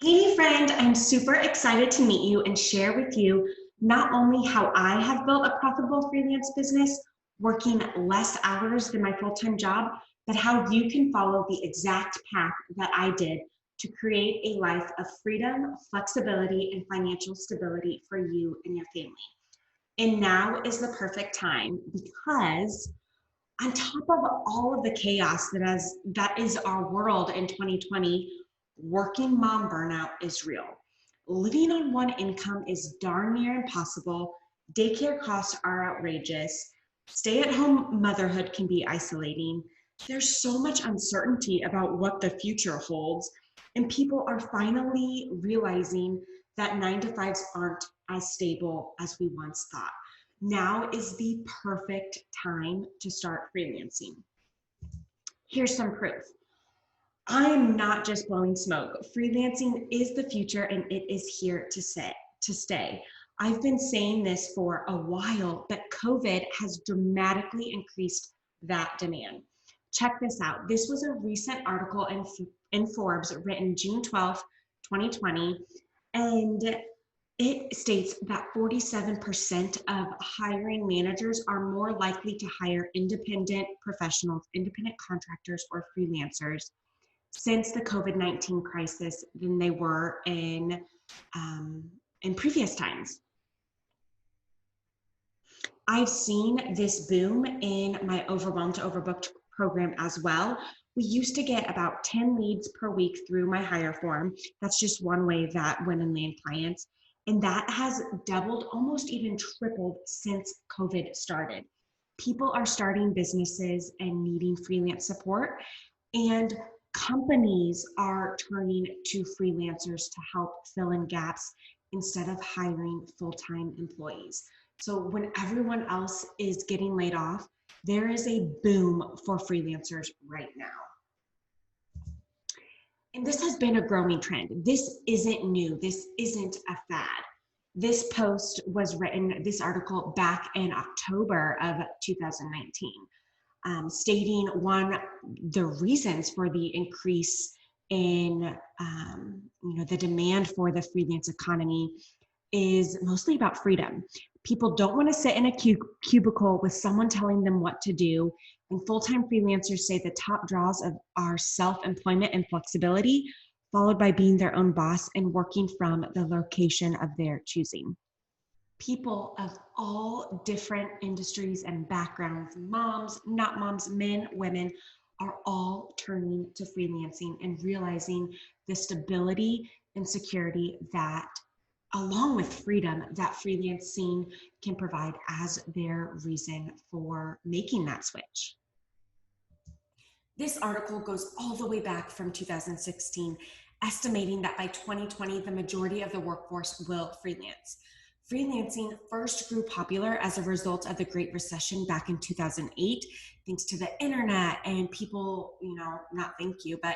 Hey friend, I'm super excited to meet you and share with you not only how I have built a profitable freelance business, working less hours than my full-time job, but how you can follow the exact path that I did to create a life of freedom, flexibility, and financial stability for you and your family. And now is the perfect time because on top of all of the chaos that is our world in 2020, working mom burnout is real. Living on one income is darn near impossible. Daycare costs are outrageous. Stay-at-home motherhood can be isolating. There's so much uncertainty about what the future holds, and people are finally realizing that 9 to 5s aren't as stable as we once thought. Now is the perfect time to start freelancing. Here's some proof. I'm not just blowing smoke. Freelancing is the future and it is here to stay. I've been saying this for a while, but COVID has dramatically increased that demand. Check this out. This was a recent article in Forbes written June 12th, 2020, and it states that 47% of hiring managers are more likely to hire independent professionals, independent contractors, or freelancers since the COVID-19 crisis than they were in previous times. I've seen this boom in my Overwhelmed to Overbooked program as well. We used to get about 10 leads per week through my hire form. That's just one way that women land clients. And that has doubled, almost even tripled since COVID started. People are starting businesses and needing freelance support, and companies are turning to freelancers to help fill in gaps instead of hiring full-time employees. So when everyone else is getting laid off, there is a boom for freelancers right now. And this has been a growing trend. This isn't new. This isn't a fad. This post was written, this article, back in October of 2019, stating the reasons for the increase in the demand for the freelance economy is mostly about freedom. People don't want to sit in a cubicle with someone telling them what to do. And full-time freelancers say the top draws of are self-employment and flexibility, followed by being their own boss and working from the location of their choosing. People of all different industries and backgrounds, moms, not moms, men, women, are all turning to freelancing and realizing the stability and security that, along with freedom, that freelancing can provide as their reason for making that switch. This article goes all the way back from 2016, estimating that by 2020, the majority of the workforce will freelance. Freelancing first grew popular as a result of the Great Recession back in 2008, thanks to the internet and people, not thank you, but,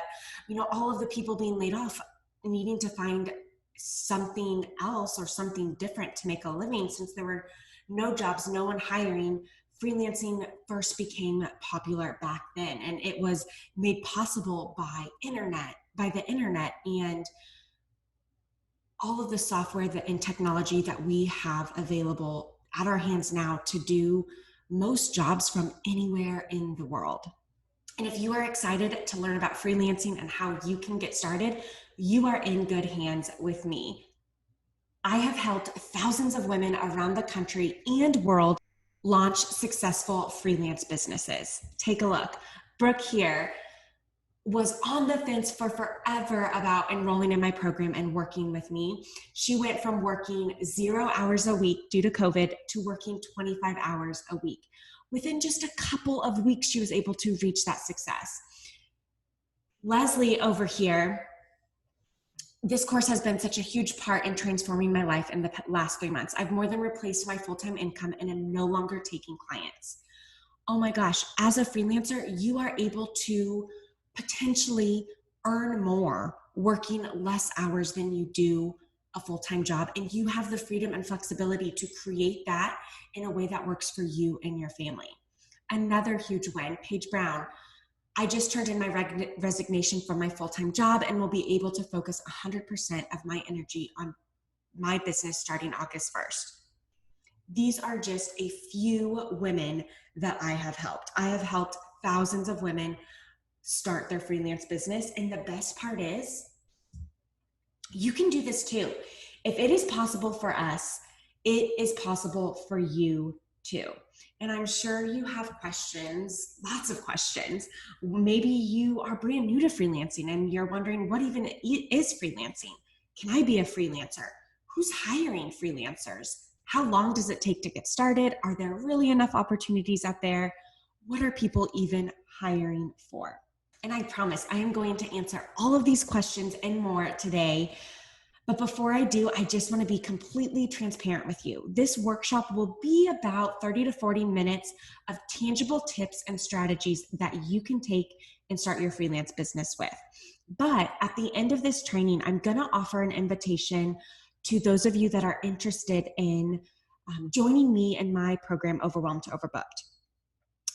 all of the people being laid off, needing to find something else or something different to make a living since there were no jobs, no one hiring. Freelancing first became popular back then, and it was made possible by the internet and all of the software and technology that we have available at our hands now to do most jobs from anywhere in the world. And if you are excited to learn about freelancing and how you can get started, you are in good hands with me. I have helped thousands of women around the country and world launch successful freelance businesses. Take a look. Brooke here was on the fence for forever about enrolling in my program and working with me. She went from working 0 hours a week due to COVID to working 25 hours a week. Within just a couple of weeks, she was able to reach that success. Leslie over here, this course has been such a huge part in transforming my life in the last 3 months. I've more than replaced my full-time income and am no longer taking clients. Oh my gosh, as a freelancer, you are able to potentially earn more working less hours than you do a full-time job. And you have the freedom and flexibility to create that in a way that works for you and your family. Another huge win, Paige Brown. I just turned in my resignation from my full-time job and will be able to focus 100% of my energy on my business starting August 1st. These are just a few women that I have helped. I have helped thousands of women start their freelance business. And the best part is, you can do this too. If it is possible for us, it is possible for you too. And I'm sure you have questions, lots of questions. Maybe you are brand new to freelancing and you're wondering, what even is freelancing? Can I be a freelancer? Who's hiring freelancers? How long does it take to get started? Are there really enough opportunities out there? What are people even hiring for? And I promise I am going to answer all of these questions and more today. But before I do, I just want to be completely transparent with you. This workshop will be about 30 to 40 minutes of tangible tips and strategies that you can take and start your freelance business with. But at the end of this training, I'm going to offer an invitation to those of you that are interested in joining me in my program, Overwhelmed to Overbooked.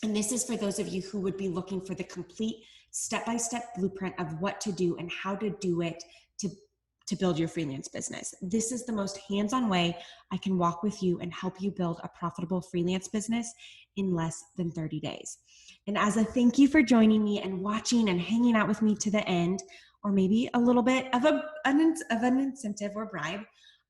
And this is for those of you who would be looking for the complete step-by-step blueprint of what to do and how to do it to build your freelance business. This is the most hands-on way I can walk with you and help you build a profitable freelance business in less than 30 days. And as a thank you for joining me and watching and hanging out with me to the end, or maybe a little bit of an incentive or bribe,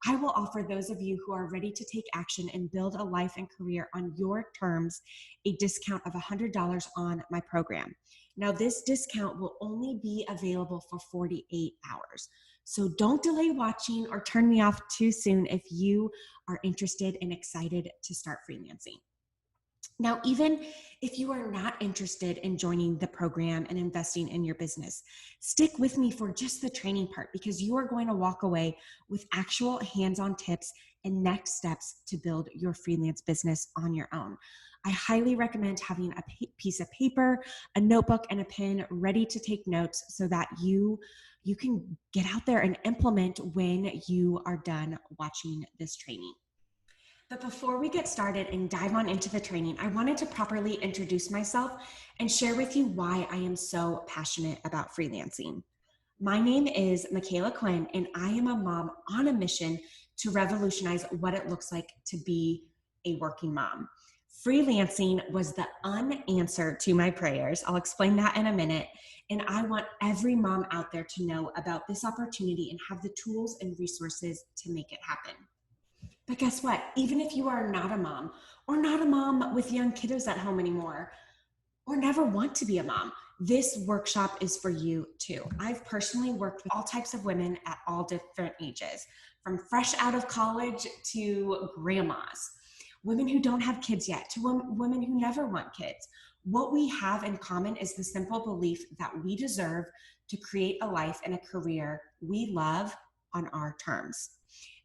I will offer those of you who are ready to take action and build a life and career on your terms a discount of $100 on my program. Now, this discount will only be available for 48 hours. So don't delay watching or turn me off too soon if you are interested and excited to start freelancing. Now, even if you are not interested in joining the program and investing in your business, stick with me for just the training part, because you are going to walk away with actual hands-on tips and next steps to build your freelance business on your own. I highly recommend having a piece of paper, a notebook, and a pen ready to take notes so that you can get out there and implement when you are done watching this training. But before we get started and dive on into the training, I wanted to properly introduce myself and share with you why I am so passionate about freelancing. My name is Michaela Quinn, and I am a mom on a mission to revolutionize what it looks like to be a working mom. Freelancing was the unanswer to my prayers. I'll explain that in a minute. And I want every mom out there to know about this opportunity and have the tools and resources to make it happen. But guess what? Even if you are not a mom, or not a mom with young kiddos at home anymore, or never want to be a mom, this workshop is for you too. I've personally worked with all types of women at all different ages, from fresh out of college to grandmas, women who don't have kids yet to women who never want kids. What we have in common is the simple belief that we deserve to create a life and a career we love on our terms.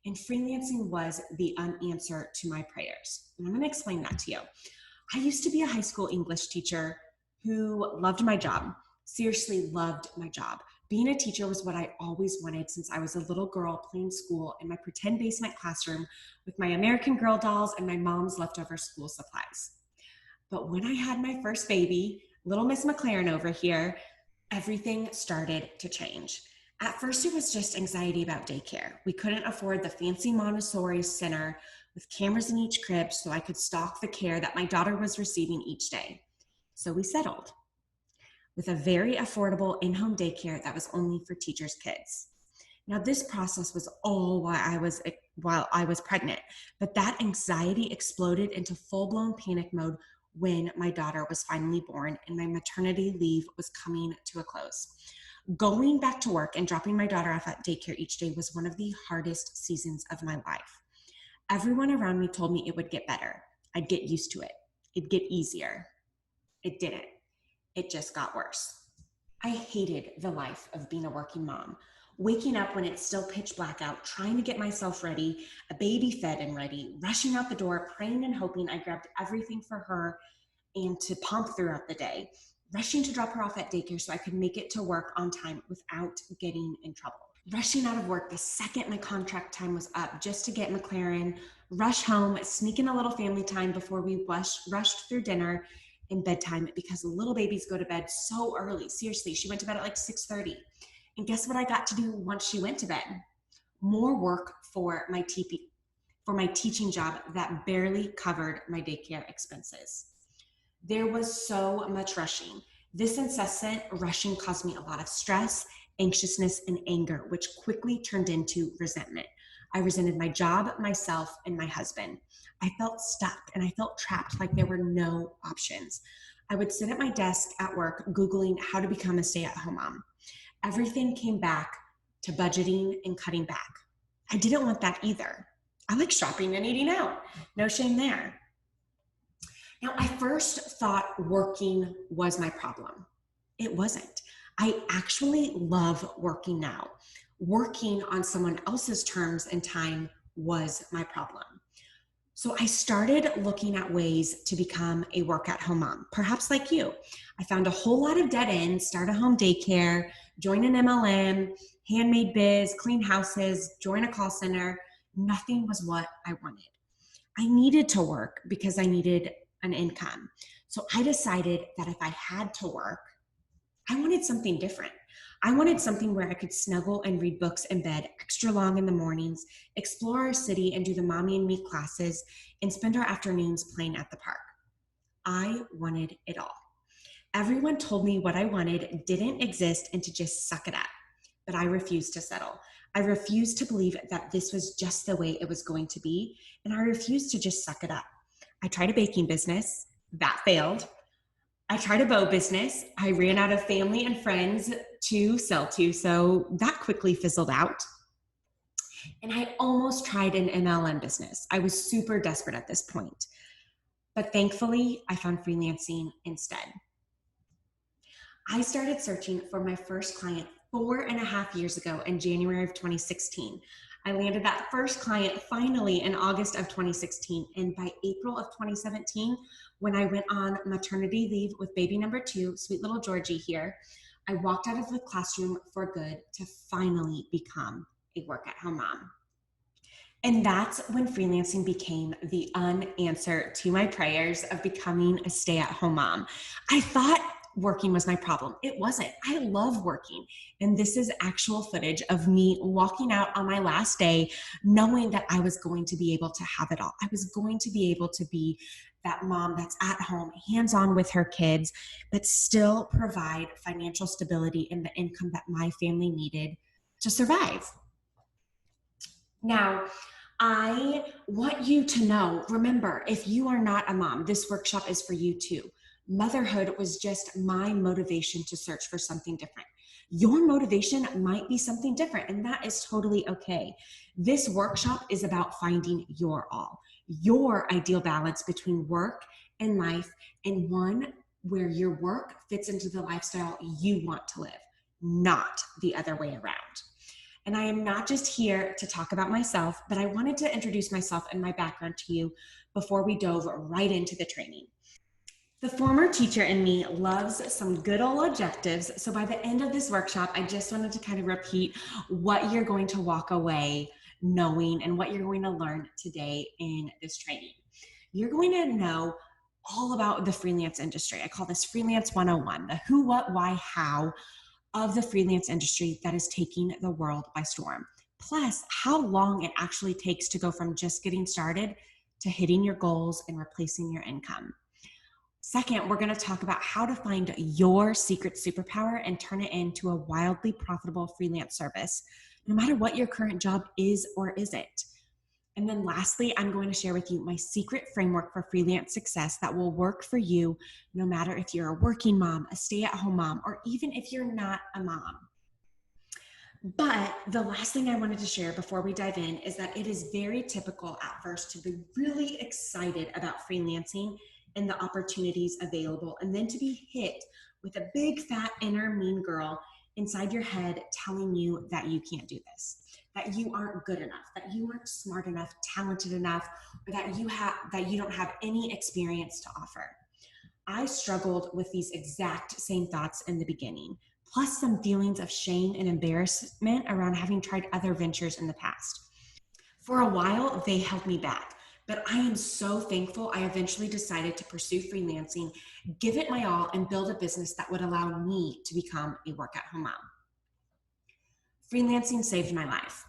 And freelancing was the unanswer to my prayers. And I'm going to explain that to you. I used to be a high school English teacher who loved my job, seriously loved my job. Being a teacher was what I always wanted since I was a little girl playing school in my pretend basement classroom with my American Girl dolls and my mom's leftover school supplies. But when I had my first baby, little Miss McLaren over here, everything started to change. At first, it was just anxiety about daycare. We couldn't afford the fancy Montessori center with cameras in each crib so I could stalk the care that my daughter was receiving each day. So we settled with a very affordable in-home daycare that was only for teachers' kids. Now, this process was all while I was pregnant, but that anxiety exploded into full-blown panic mode when my daughter was finally born and my maternity leave was coming to a close. Going back to work and dropping my daughter off at daycare each day was one of the hardest seasons of my life. Everyone around me told me it would get better. I'd get used to it. It'd get easier. It didn't. It just got worse. I hated the life of being a working mom. Waking up when it's still pitch black out, trying to get myself ready, a baby fed and ready, rushing out the door, praying and hoping I grabbed everything for her and to pump throughout the day, rushing to drop her off at daycare so I could make it to work on time without getting in trouble. Rushing out of work the second my contract time was up just to get McLaren, rush home, sneak in a little family time before we rushed through dinner, in bedtime because little babies go to bed so early. Seriously, she went to bed at like 6:30. And guess what I got to do once she went to bed? More work for my teaching job that barely covered my daycare expenses. There was so much rushing. This incessant rushing caused me a lot of stress, anxiousness, and anger, which quickly turned into resentment. I resented my job, myself, and my husband. I felt stuck and I felt trapped, like there were no options. I would sit at my desk at work, Googling how to become a stay-at-home mom. Everything came back to budgeting and cutting back. I didn't want that either. I like shopping and eating out. No shame there. Now, I first thought working was my problem. It wasn't. I actually love working now. Working on someone else's terms and time was my problem. So I started looking at ways to become a work-at-home mom, perhaps like you. I found a whole lot of dead ends, start a home daycare, join an MLM, handmade biz, clean houses, join a call center. Nothing was what I wanted. I needed to work because I needed an income. So I decided that if I had to work, I wanted something different. I wanted something where I could snuggle and read books in bed extra long in the mornings, explore our city and do the mommy and me classes, and spend our afternoons playing at the park. I wanted it all. Everyone told me what I wanted didn't exist and to just suck it up. But I refused to settle. I refused to believe that this was just the way it was going to be, and I refused to just suck it up. I tried a baking business. That failed. I tried a bow business. I ran out of family and friends to sell to, so that quickly fizzled out. And I almost tried an MLM business. I was super desperate at this point. But thankfully, I found freelancing instead. I started searching for my first client 4.5 years ago in January of 2016. I landed that first client finally in August of 2016. And by April of 2017, when I went on maternity leave with baby number 2, sweet little Georgie here, I walked out of the classroom for good to finally become a work-at-home mom. And that's when freelancing became the unanswer to my prayers of becoming a stay-at-home mom. I thought working was my problem. It wasn't. I love working. And this is actual footage of me walking out on my last day, knowing that I was going to be able to have it all. I was going to be able to be that mom that's at home, hands-on with her kids, but still provide financial stability and the income that my family needed to survive. Now, I want you to know, remember, if you are not a mom, this workshop is for you too. Motherhood was just my motivation to search for something different. Your motivation might be something different, and that is totally okay. This workshop is about finding your all, your ideal balance between work and life, and one where your work fits into the lifestyle you want to live, not the other way around. And I am not just here to talk about myself, but I wanted to introduce myself and my background to you before we dove right into the training. The former teacher in me loves some good old objectives. So by the end of this workshop, I just wanted to kind of repeat what you're going to walk away knowing and what you're going to learn today in this training. You're going to know all about the freelance industry. I call this Freelance 101, the who, what, why, how of the freelance industry that is taking the world by storm. Plus, how long it actually takes to go from just getting started to hitting your goals and replacing your income. Second, we're going to talk about how to find your secret superpower and turn it into a wildly profitable freelance service, no matter what your current job is or isn't. And then lastly, I'm going to share with you my secret framework for freelance success that will work for you no matter if you're a working mom, a stay-at-home mom, or even if you're not a mom. But the last thing I wanted to share before we dive in is that it is very typical at first to be really excited about freelancing and the opportunities available, and then to be hit with a big fat inner mean girl inside your head telling you that you can't do this, that you aren't good enough, that you aren't smart enough, talented enough, or that you don't have any experience to offer. I struggled with these exact same thoughts in the beginning, plus some feelings of shame and embarrassment around having tried other ventures in the past. For a while, they held me back. But I am so thankful I eventually decided to pursue freelancing, give it my all, and build a business that would allow me to become a work-at-home mom. Freelancing saved my life.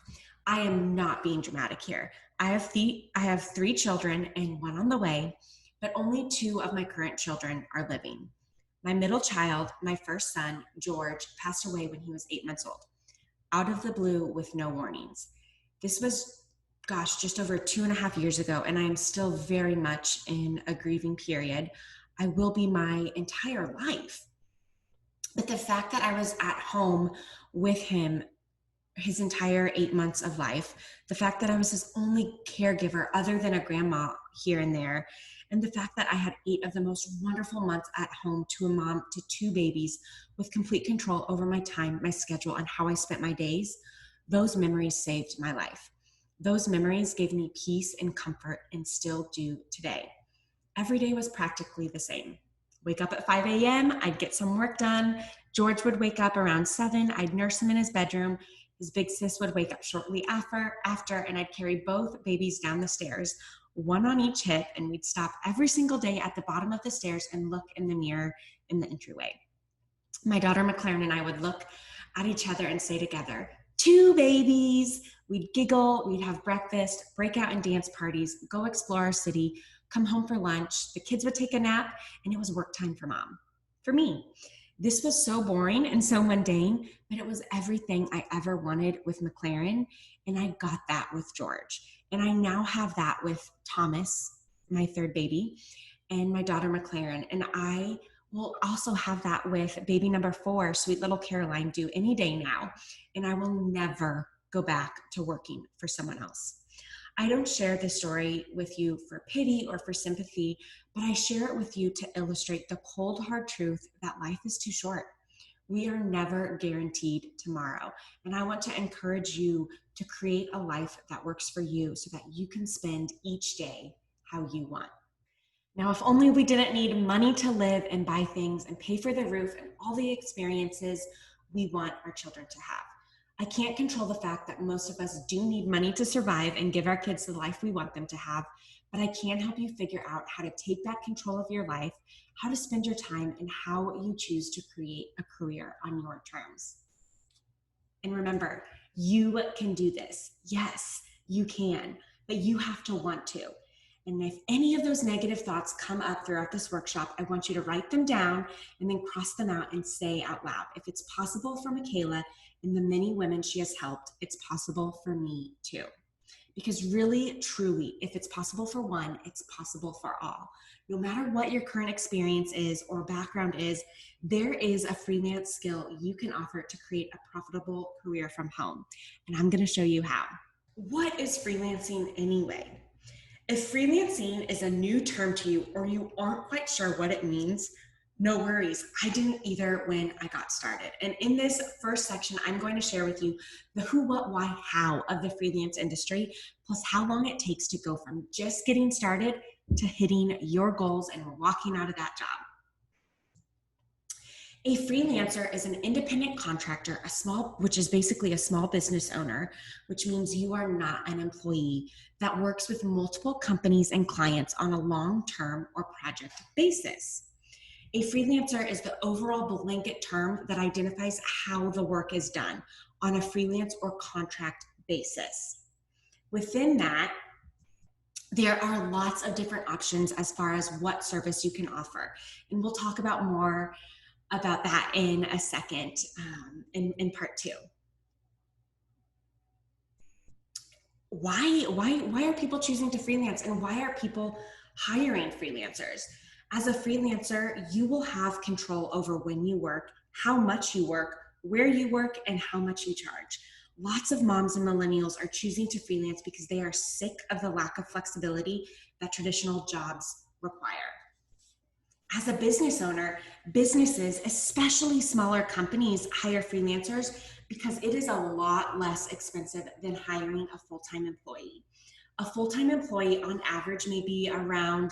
I am not being dramatic here. I have three children and one on the way, but only two of my current children are living. My middle child, my first son, George, passed away when he was 8 months old, out of the blue with no warnings. This was, just over 2.5 years ago, and I am still very much in a grieving period. I will be my entire life. But the fact that I was at home with him his entire 8 months of life, the fact that I was his only caregiver other than a grandma here and there, and the fact that I had 8 of the most wonderful months at home to a mom to two babies with complete control over my time, my schedule, and how I spent my days, those memories saved my life. Those memories gave me peace and comfort and still do today. Every day was practically the same. Wake up at 5 a.m., I'd get some work done. George would wake up around 7, I'd nurse him in his bedroom. His big sis would wake up shortly after, and I'd carry both babies down the stairs, one on each hip, and we'd stop every single day at the bottom of the stairs and look in the mirror in the entryway. My daughter McLaren and I would look at each other and say together, "Two babies." We'd giggle, we'd have breakfast, break out in dance parties, go explore our city, come home for lunch. The kids would take a nap, and it was work time for mom, for me. This was so boring and so mundane, but it was everything I ever wanted with McLaren, and I got that with George. And I now have that with Thomas, my third baby, and my daughter McLaren. And I will also have that with baby number 4, sweet little Caroline, due any day now. And I will never go back to working for someone else. I don't share this story with you for pity or for sympathy, but I share it with you to illustrate the cold, hard truth that life is too short. We are never guaranteed tomorrow. And I want to encourage you to create a life that works for you so that you can spend each day how you want. Now, if only we didn't need money to live and buy things and pay for the roof and all the experiences we want our children to have. I can't control the fact that most of us do need money to survive and give our kids the life we want them to have, but I can help you figure out how to take back control of your life, how to spend your time, and how you choose to create a career on your terms. And remember, you can do this. Yes, you can, but you have to want to. And if any of those negative thoughts come up throughout this workshop, I want you to write them down and then cross them out and say out loud, if it's possible for Michaela and the many women she has helped, it's possible for me too. Because really, truly, if it's possible for one, it's possible for all. No matter what your current experience is or background is, there is a freelance skill you can offer to create a profitable career from home. And I'm going to show you how. What is freelancing anyway? If freelancing is a new term to you or you aren't quite sure what it means, no worries. I didn't either when I got started. And in this first section, I'm going to share with you the who, what, why, how of the freelance industry, plus how long it takes to go from just getting started to hitting your goals and walking out of that job. A freelancer is an independent contractor, which is basically a small business owner, which means you are not an employee that works with multiple companies and clients on a long-term or project basis. A freelancer is the overall blanket term that identifies how the work is done on a freelance or contract basis. Within that, there are lots of different options as far as what service you can offer. And we'll talk about more about that in a second in part 2. Why are people choosing to freelance, and why are people hiring freelancers? As a freelancer, you will have control over when you work, how much you work, where you work, and how much you charge. Lots of moms and millennials are choosing to freelance because they are sick of the lack of flexibility that traditional jobs require. As a business owner, businesses, especially smaller companies, hire freelancers because it is a lot less expensive than hiring a full-time employee. A full-time employee on average may be around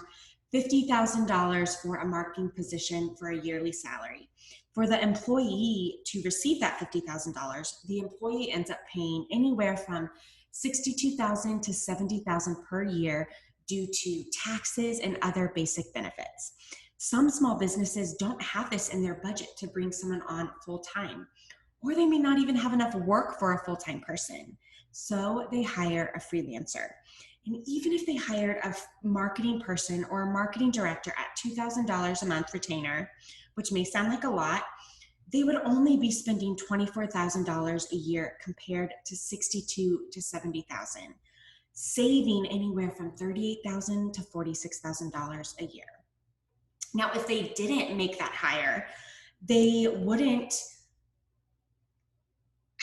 $50,000 for a marketing position for a yearly salary. For the employee to receive that $50,000, the employee ends up paying anywhere from $62,000 to $70,000 per year due to taxes and other basic benefits. Some small businesses don't have this in their budget to bring someone on full time, or they may not even have enough work for a full-time person. So they hire a freelancer. And even if they hired a marketing person or a marketing director at $2,000 a month retainer, which may sound like a lot, they would only be spending $24,000 a year compared to $62,000 to $70,000, saving anywhere from $38,000 to $46,000 a year. Now, if they didn't make that hire, they wouldn't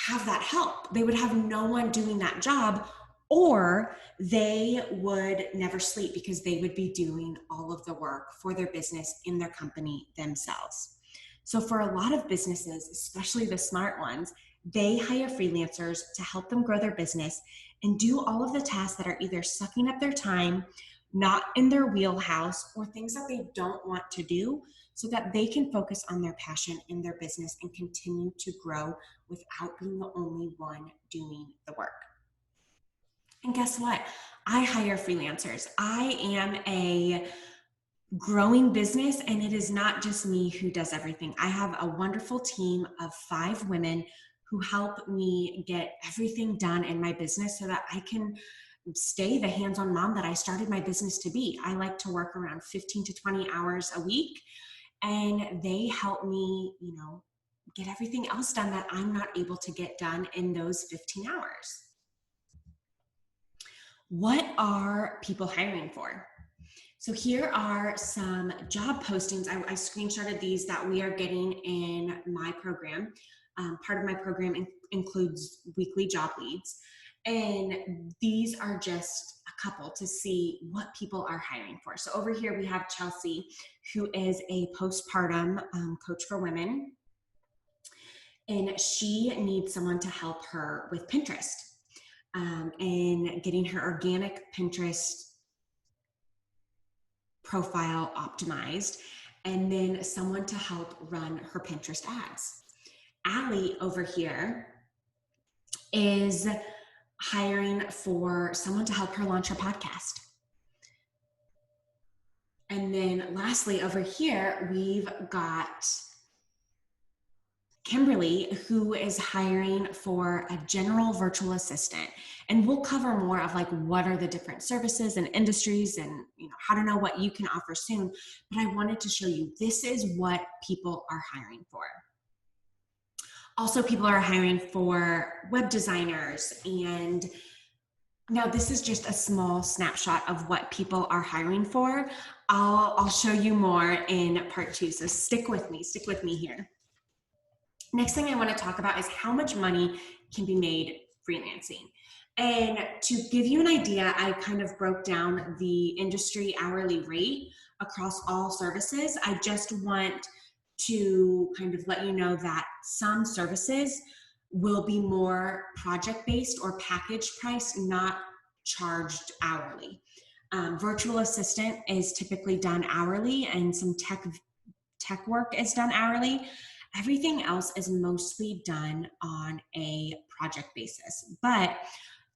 have that help. They would have no one doing that job, or they would never sleep because they would be doing all of the work for their business in their company themselves. So for a lot of businesses, especially the smart ones, they hire freelancers to help them grow their business and do all of the tasks that are either sucking up their time, not in their wheelhouse, or things that they don't want to do, so that they can focus on their passion in their business and continue to grow without being the only one doing the work. And guess what? I hire freelancers. I am a growing business, and it is not just me who does everything. I have a wonderful team of 5 women who help me get everything done in my business so that I can stay the hands-on mom that I started my business to be. I like to work around 15 to 20 hours a week, and they help me, get everything else done that I'm not able to get done in those 15 hours. What are people hiring for? So here are some job postings. I screenshotted these that we are getting in my program. Part of my program includes weekly job leads. And these are just a couple to see what people are hiring for. So over here we have Chelsea, who is a postpartum coach for women. And she needs someone to help her with Pinterest and getting her organic Pinterest profile optimized, and then someone to help run her Pinterest ads. Allie over here is hiring for someone to help her launch her podcast. And then lastly, over here, we've got Kimberly, who is hiring for a general virtual assistant. And we'll cover more of like what are the different services and industries and how to know what you can offer soon. But I wanted to show you this is what people are hiring for. Also, people are hiring for web designers, and now this is just a small snapshot of what people are hiring for. I'll show you more in part 2, so stick with me here. Next thing I want to talk about is how much money can be made freelancing. And to give you an idea, I kind of broke down the industry hourly rate across all services. I just want to kind of let you know that some services will be more project-based or package price, not charged hourly. Virtual assistant is typically done hourly, and some tech work is done hourly. Everything else is mostly done on a project basis. But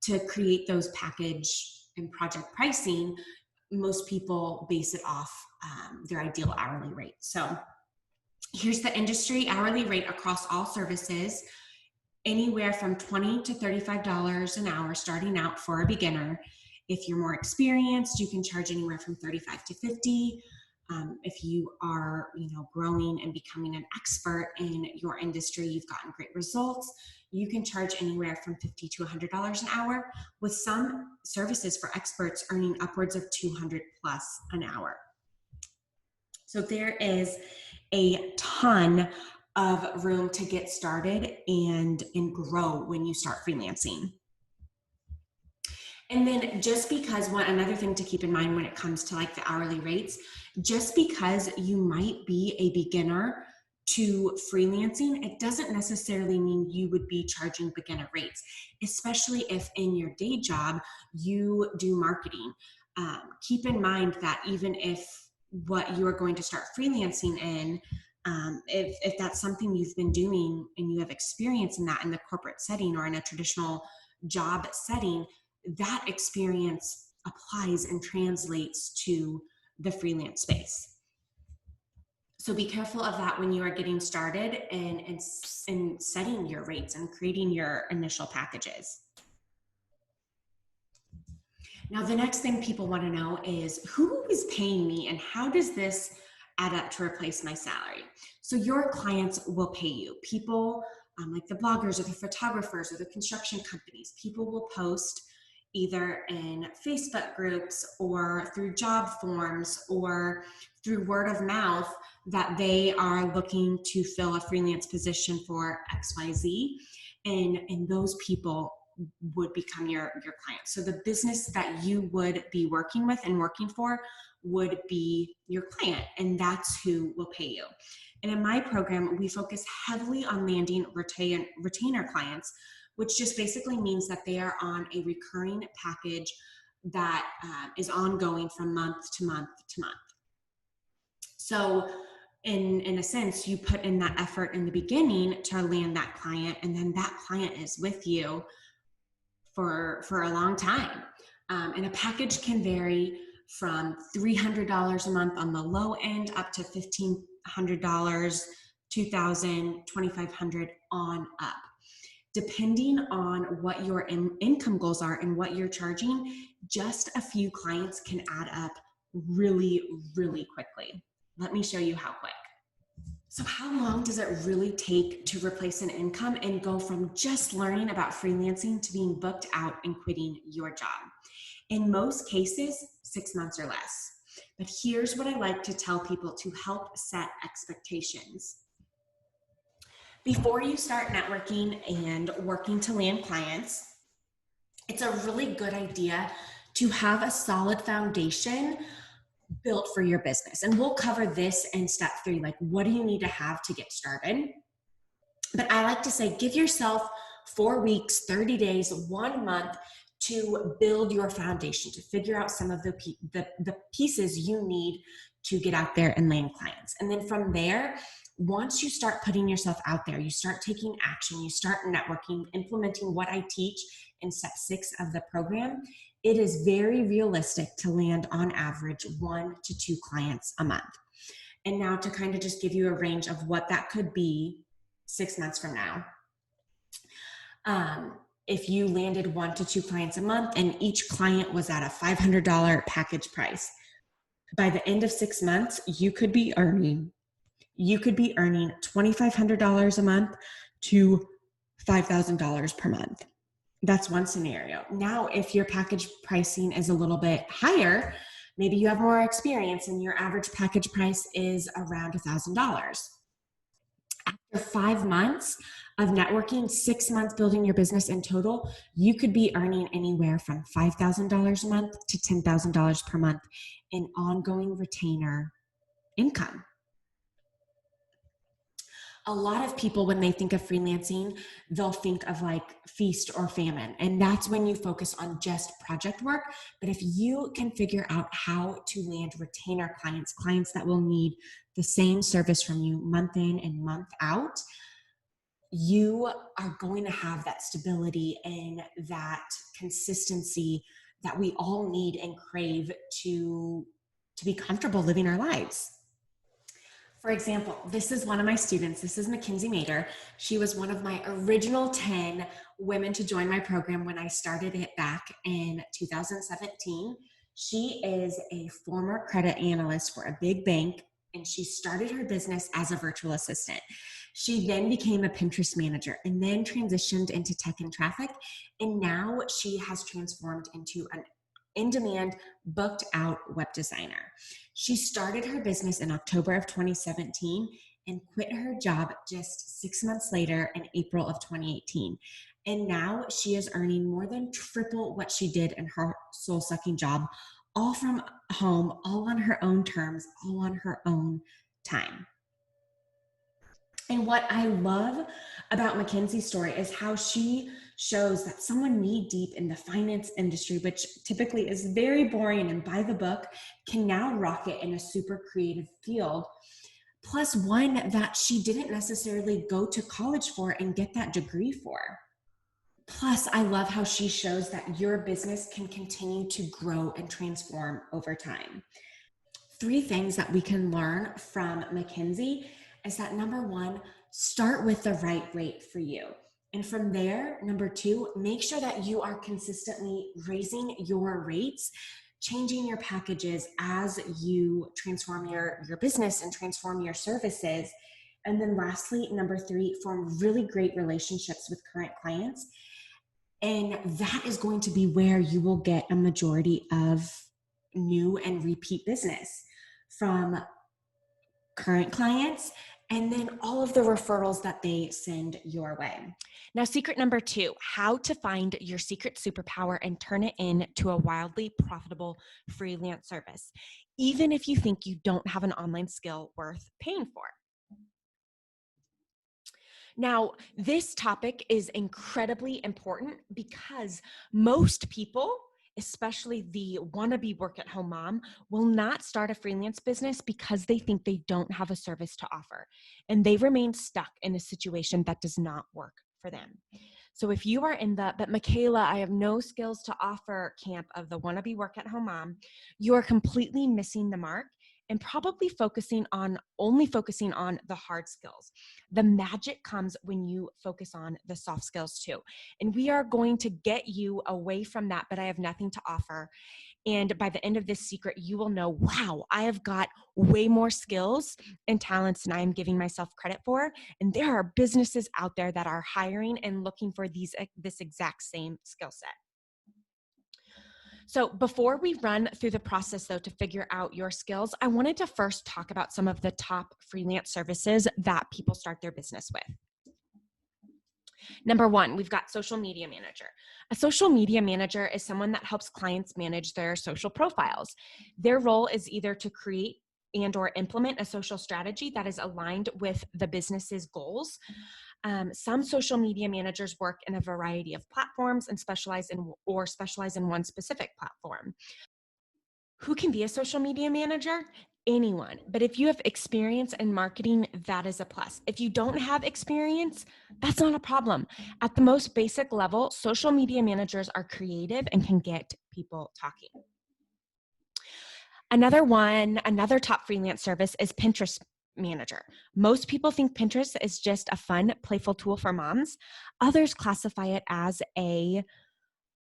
to create those package and project pricing, most people base it off their ideal hourly rate. So here's the industry hourly rate across all services, anywhere from $20 to $35 an hour starting out for a beginner. If you're more experienced, you can charge anywhere from $35 to $50. If you are, growing and becoming an expert in your industry, you've gotten great results, you can charge anywhere from $50 to $100 an hour, with some services for experts earning upwards of $200 plus an hour. So there is a ton of room to get started and grow when you start freelancing. And then just because another thing to keep in mind when it comes to like the hourly rates, just because you might be a beginner to freelancing, it doesn't necessarily mean you would be charging beginner rates, especially if in your day job you do marketing. Keep in mind that even if what you are going to start freelancing in, if that's something you've been doing and you have experience in that in the corporate setting or in a traditional job setting, that experience applies and translates to the freelance space. So be careful of that when you are getting started and setting your rates and creating your initial packages. Now, the next thing people want to know is who is paying me and how does this add up to replace my salary? So your clients will pay you. People like the bloggers or the photographers or the construction companies, people will post either in Facebook groups or through job forms or through word of mouth that they are looking to fill a freelance position for XYZ. And those people would become your client. So the business that you would be working with and working for would be your client, and that's who will pay you. And in my program, we focus heavily on landing retainer clients, which just basically means that they are on a recurring package that is ongoing from month to month to month. So in a sense, you put in that effort in the beginning to land that client, and then that client is with you for a long time. And a package can vary from $300 a month on the low end up to $1,500, $2,000, $2,500 on up. Depending on what your income goals are and what you're charging, just a few clients can add up really, really quickly. Let me show you how quick. So how long does it really take to replace an income and go from just learning about freelancing to being booked out and quitting your job? In most cases, 6 months or less. But here's what I like to tell people to help set expectations. Before you start networking and working to land clients, it's a really good idea to have a solid foundation built for your business. And we'll cover this in step 3, like what do you need to have to get started? But I like to say, give yourself 4 weeks, 30 days, 1 month to build your foundation, to figure out some of the pieces you need to get out there and land clients. And then from there, once you start putting yourself out there, you start taking action, you start networking, implementing what I teach in step 6 of the program, it is very realistic to land on average 1 to 2 clients a month. And now to kind of just give you a range of what that could be 6 months from now. If you landed 1 to 2 clients a month and each client was at a $500 package price, by the end of 6 months, you could be earning $2,500 a month to $5,000 per month. That's one scenario. Now, if your package pricing is a little bit higher, maybe you have more experience and your average package price is around $1,000. After 5 months of networking, 6 months building your business in total, you could be earning anywhere from $5,000 a month to $10,000 per month in ongoing retainer income. A lot of people, when they think of freelancing, they'll think of like feast or famine. And that's when you focus on just project work. But if you can figure out how to land retainer clients, clients that will need the same service from you month in and month out, you are going to have that stability and that consistency that we all need and crave to be comfortable living our lives. For example, this is one of my students. This is Mackenzie Mater. She was one of my original 10 women to join my program when I started it back in 2017. She is a former credit analyst for a big bank, and she started her business as a virtual assistant. She then became a Pinterest manager and then transitioned into tech and traffic. And now she has transformed into an in-demand, booked out web designer. She started her business in October of 2017 and quit her job just 6 months later in April of 2018. And now she is earning more than triple what she did in her soul-sucking job, all from home, all on her own terms, all on her own time. And what I love about Mackenzie's story is how she shows that someone knee-deep in the finance industry, which typically is very boring and by the book, can now rock it in a super creative field. Plus one that she didn't necessarily go to college for and get that degree for. Plus, I love how she shows that your business can continue to grow and transform over time. Three things that we can learn from Mackenzie is that number one, start with the right rate for you. And from there, number two, make sure that you are consistently raising your rates, changing your packages as you transform your business and transform your services. And then lastly, number three, form really great relationships with current clients. And that is going to be where you will get a majority of new and repeat business from current clients, and then all of the referrals that they send your way. Now, secret number two, how to find your secret superpower and turn it into a wildly profitable freelance service, even if you think you don't have an online skill worth paying for. Now, this topic is incredibly important because most people, especially the wannabe work at home mom, will not start a freelance business because they think they don't have a service to offer, and they remain stuck in a situation that does not work for them. So if you are in the, but Michaela, I have no skills to offer camp of the wannabe work at home mom, you are completely missing the mark and probably only focusing on the hard skills. The magic comes when you focus on the soft skills too. And we are going to get you away from that, but I have nothing to offer. And by the end of this secret, you will know, wow, I have got way more skills and talents than I am giving myself credit for. And there are businesses out there that are hiring and looking for this exact same skill set. So before we run through the process, though, to figure out your skills, I wanted to first talk about some of the top freelance services that people start their business with. Number one, we've got social media manager. A social media manager is someone that helps clients manage their social profiles. Their role is either to create and or implement a social strategy that is aligned with the business's goals. Some social media managers work in a variety of platforms and specialize in one specific platform. Who can be a social media manager? Anyone. But if you have experience in marketing, that is a plus. If you don't have experience, that's not a problem. At the most basic level, social media managers are creative and can get people talking. Another top freelance service is Pinterest manager. Most people think Pinterest is just a fun, playful tool for moms. Others classify it as a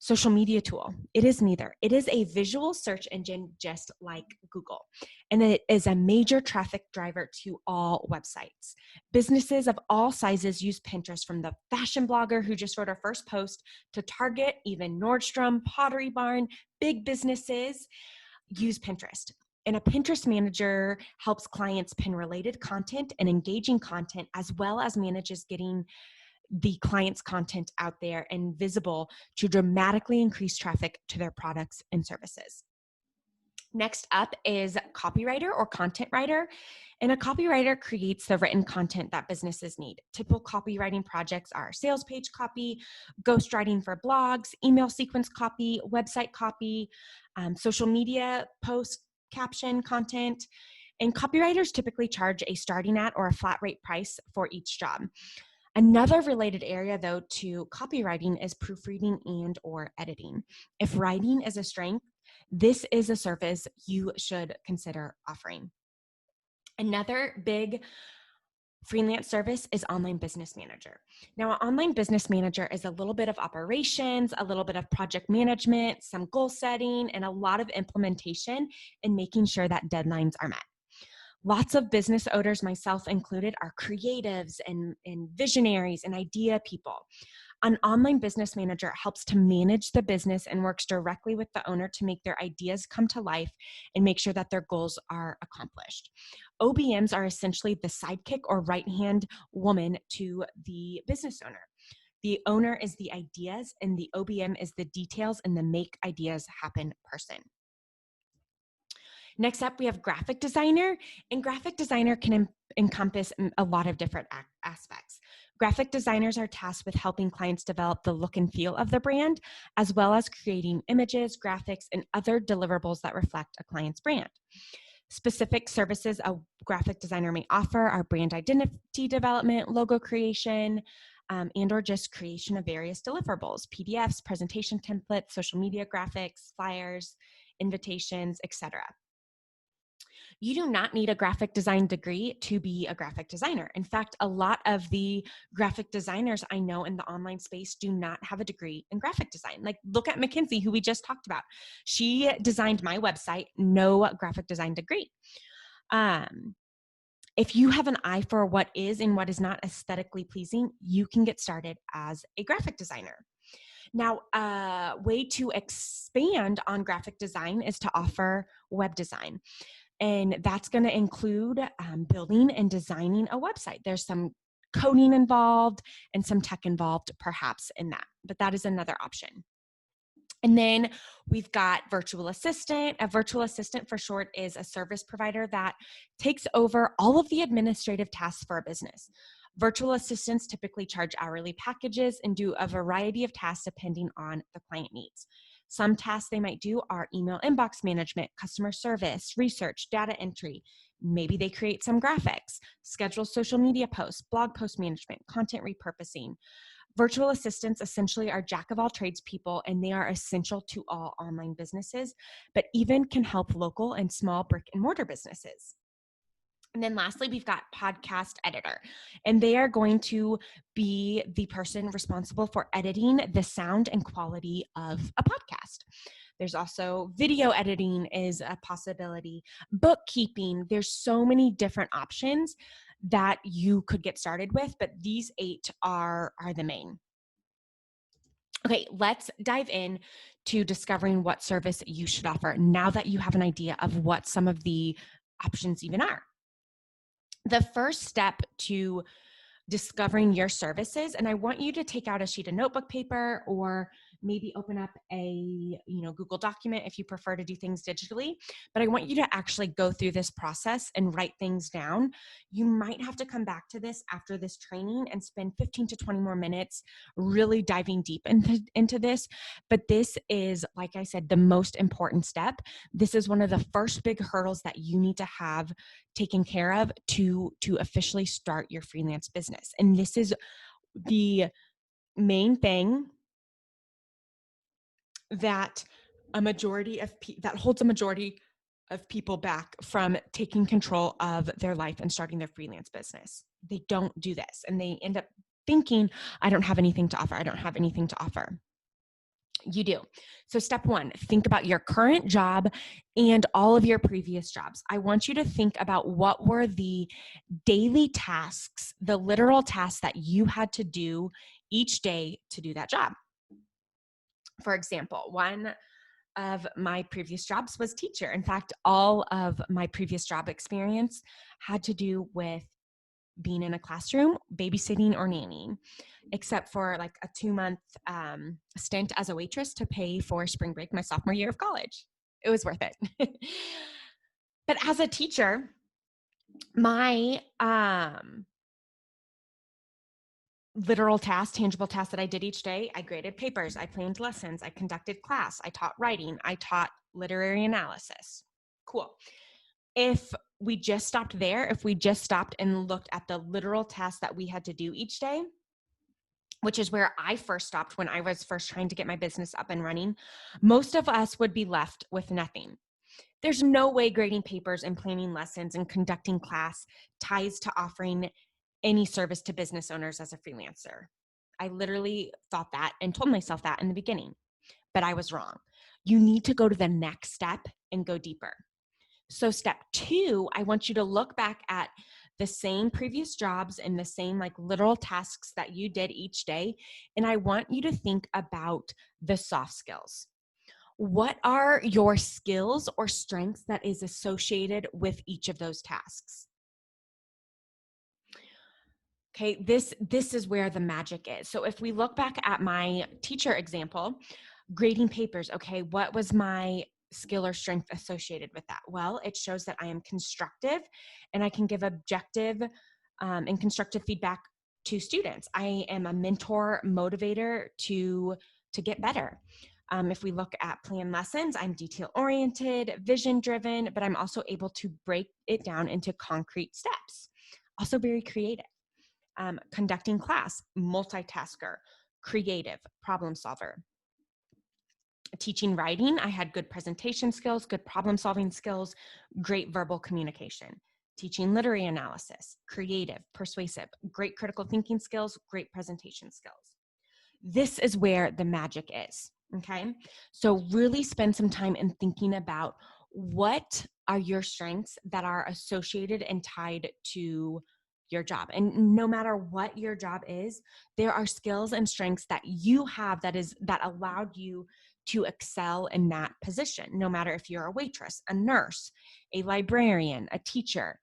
social media tool. It is neither. It is a visual search engine just like Google, and it is a major traffic driver to all websites. Businesses of all sizes use Pinterest, from the fashion blogger who just wrote her first post to Target, even Nordstrom, Pottery Barn. Big businesses use Pinterest. And a Pinterest manager helps clients pin related content and engaging content, as well as manages getting the client's content out there and visible to dramatically increase traffic to their products and services. Next up is copywriter or content writer. And a copywriter creates the written content that businesses need. Typical copywriting projects are sales page copy, ghostwriting for blogs, email sequence copy, website copy, social media post caption content. And copywriters typically charge a starting at or a flat rate price for each job. Another related area, though, to copywriting is proofreading and or editing. If writing is a strength, this is a service you should consider offering. Another big freelance service is online business manager. Now, an online business manager is a little bit of operations, a little bit of project management, some goal setting, and a lot of implementation and making sure that deadlines are met. Lots of business owners, myself included, are creatives and visionaries and idea people. An online business manager helps to manage the business and works directly with the owner to make their ideas come to life and make sure that their goals are accomplished. OBMs are essentially the sidekick or right-hand woman to the business owner. The owner is the ideas and the OBM is the details and the make ideas happen person. Next up, we have graphic designer, and graphic designer can encompass a lot of different aspects. Graphic designers are tasked with helping clients develop the look and feel of the brand, as well as creating images, graphics, and other deliverables that reflect a client's brand. Specific services a graphic designer may offer are brand identity development, logo creation, and or just creation of various deliverables, PDFs, presentation templates, social media graphics, flyers, invitations, etc. You do not need a graphic design degree to be a graphic designer. In fact, a lot of the graphic designers I know in the online space do not have a degree in graphic design. Like, look at Mackenzie, who we just talked about. She designed my website, no graphic design degree. If you have an eye for what is and what is not aesthetically pleasing, you can get started as a graphic designer. Now, a way to expand on graphic design is to offer web design. And that's going to include building and designing a website. There's some coding involved and some tech involved perhaps in that, but that is another option. And then we've got virtual assistant. A virtual assistant for short is a service provider that takes over all of the administrative tasks for a business. Virtual assistants typically charge hourly packages and do a variety of tasks depending on the client needs. Some tasks they might do are email inbox management, customer service, research, data entry. Maybe they create some graphics, schedule social media posts, blog post management, content repurposing. Virtual assistants essentially are jack of all trades people, and they are essential to all online businesses, but even can help local and small brick and mortar businesses. And then lastly, we've got podcast editor, and they are going to be the person responsible for editing the sound and quality of a podcast. There's also video editing is a possibility, bookkeeping. There's so many different options that you could get started with, but these 8 are the main. Okay, let's dive in to discovering what service you should offer now that you have an idea of what some of the options even are. The first step to discovering your services, and I want you to take out a sheet of notebook paper or maybe open up a Google document if you prefer to do things digitally, but I want you to actually go through this process and write things down. You might have to come back to this after this training and spend 15 to 20 more minutes really diving deep into this, but this is, like I said, the most important step. This is one of the first big hurdles that you need to have taken care of to officially start your freelance business. And this is the main thing that that holds a majority of people back from taking control of their life and starting their freelance business. They don't do this, and they end up thinking, I don't have anything to offer. I don't have anything to offer. You do. So step 1, think about your current job and all of your previous jobs. I want you to think about what were the daily tasks, the literal tasks that you had to do each day to do that job. For example, one of my previous jobs was teacher. In fact, all of my previous job experience had to do with being in a classroom, babysitting, or nannying, except for like a 2-month stint as a waitress to pay for spring break my sophomore year of college. It was worth it. But as a teacher, my literal tasks, tangible tasks that I did each day, I graded papers, I planned lessons, I conducted class, I taught writing, I taught literary analysis. Cool. If we just stopped there, if we just stopped and looked at the literal tasks that we had to do each day, which is where I first stopped when I was first trying to get my business up and running, most of us would be left with nothing. There's no way grading papers and planning lessons and conducting class ties to offering any service to business owners as a freelancer. I literally thought that and told myself that in the beginning, but I was wrong. You need to go to the next step and go deeper. So step 2, I want you to look back at the same previous jobs and the same like literal tasks that you did each day. And I want you to think about the soft skills. What are your skills or strengths that is associated with each of those tasks? Okay, this is where the magic is. So if we look back at my teacher example, grading papers, okay, what was my skill or strength associated with that? Well, it shows that I am constructive and I can give objective and constructive feedback to students. I am a mentor, motivator to get better. If we look at plan lessons, I'm detail-oriented, vision-driven, but I'm also able to break it down into concrete steps. Also very creative. conducting class, multitasker, creative, problem solver. Teaching writing, I had good presentation skills, good problem solving skills, great verbal communication. Teaching literary analysis, creative, persuasive, great critical thinking skills, great presentation skills. This is where the magic is, okay? So really spend some time in thinking about what are your strengths that are associated and tied to your job. And no matter what your job is, there are skills and strengths that you have that allowed you to excel in that position, no matter if you're a waitress, a nurse, a librarian, a teacher,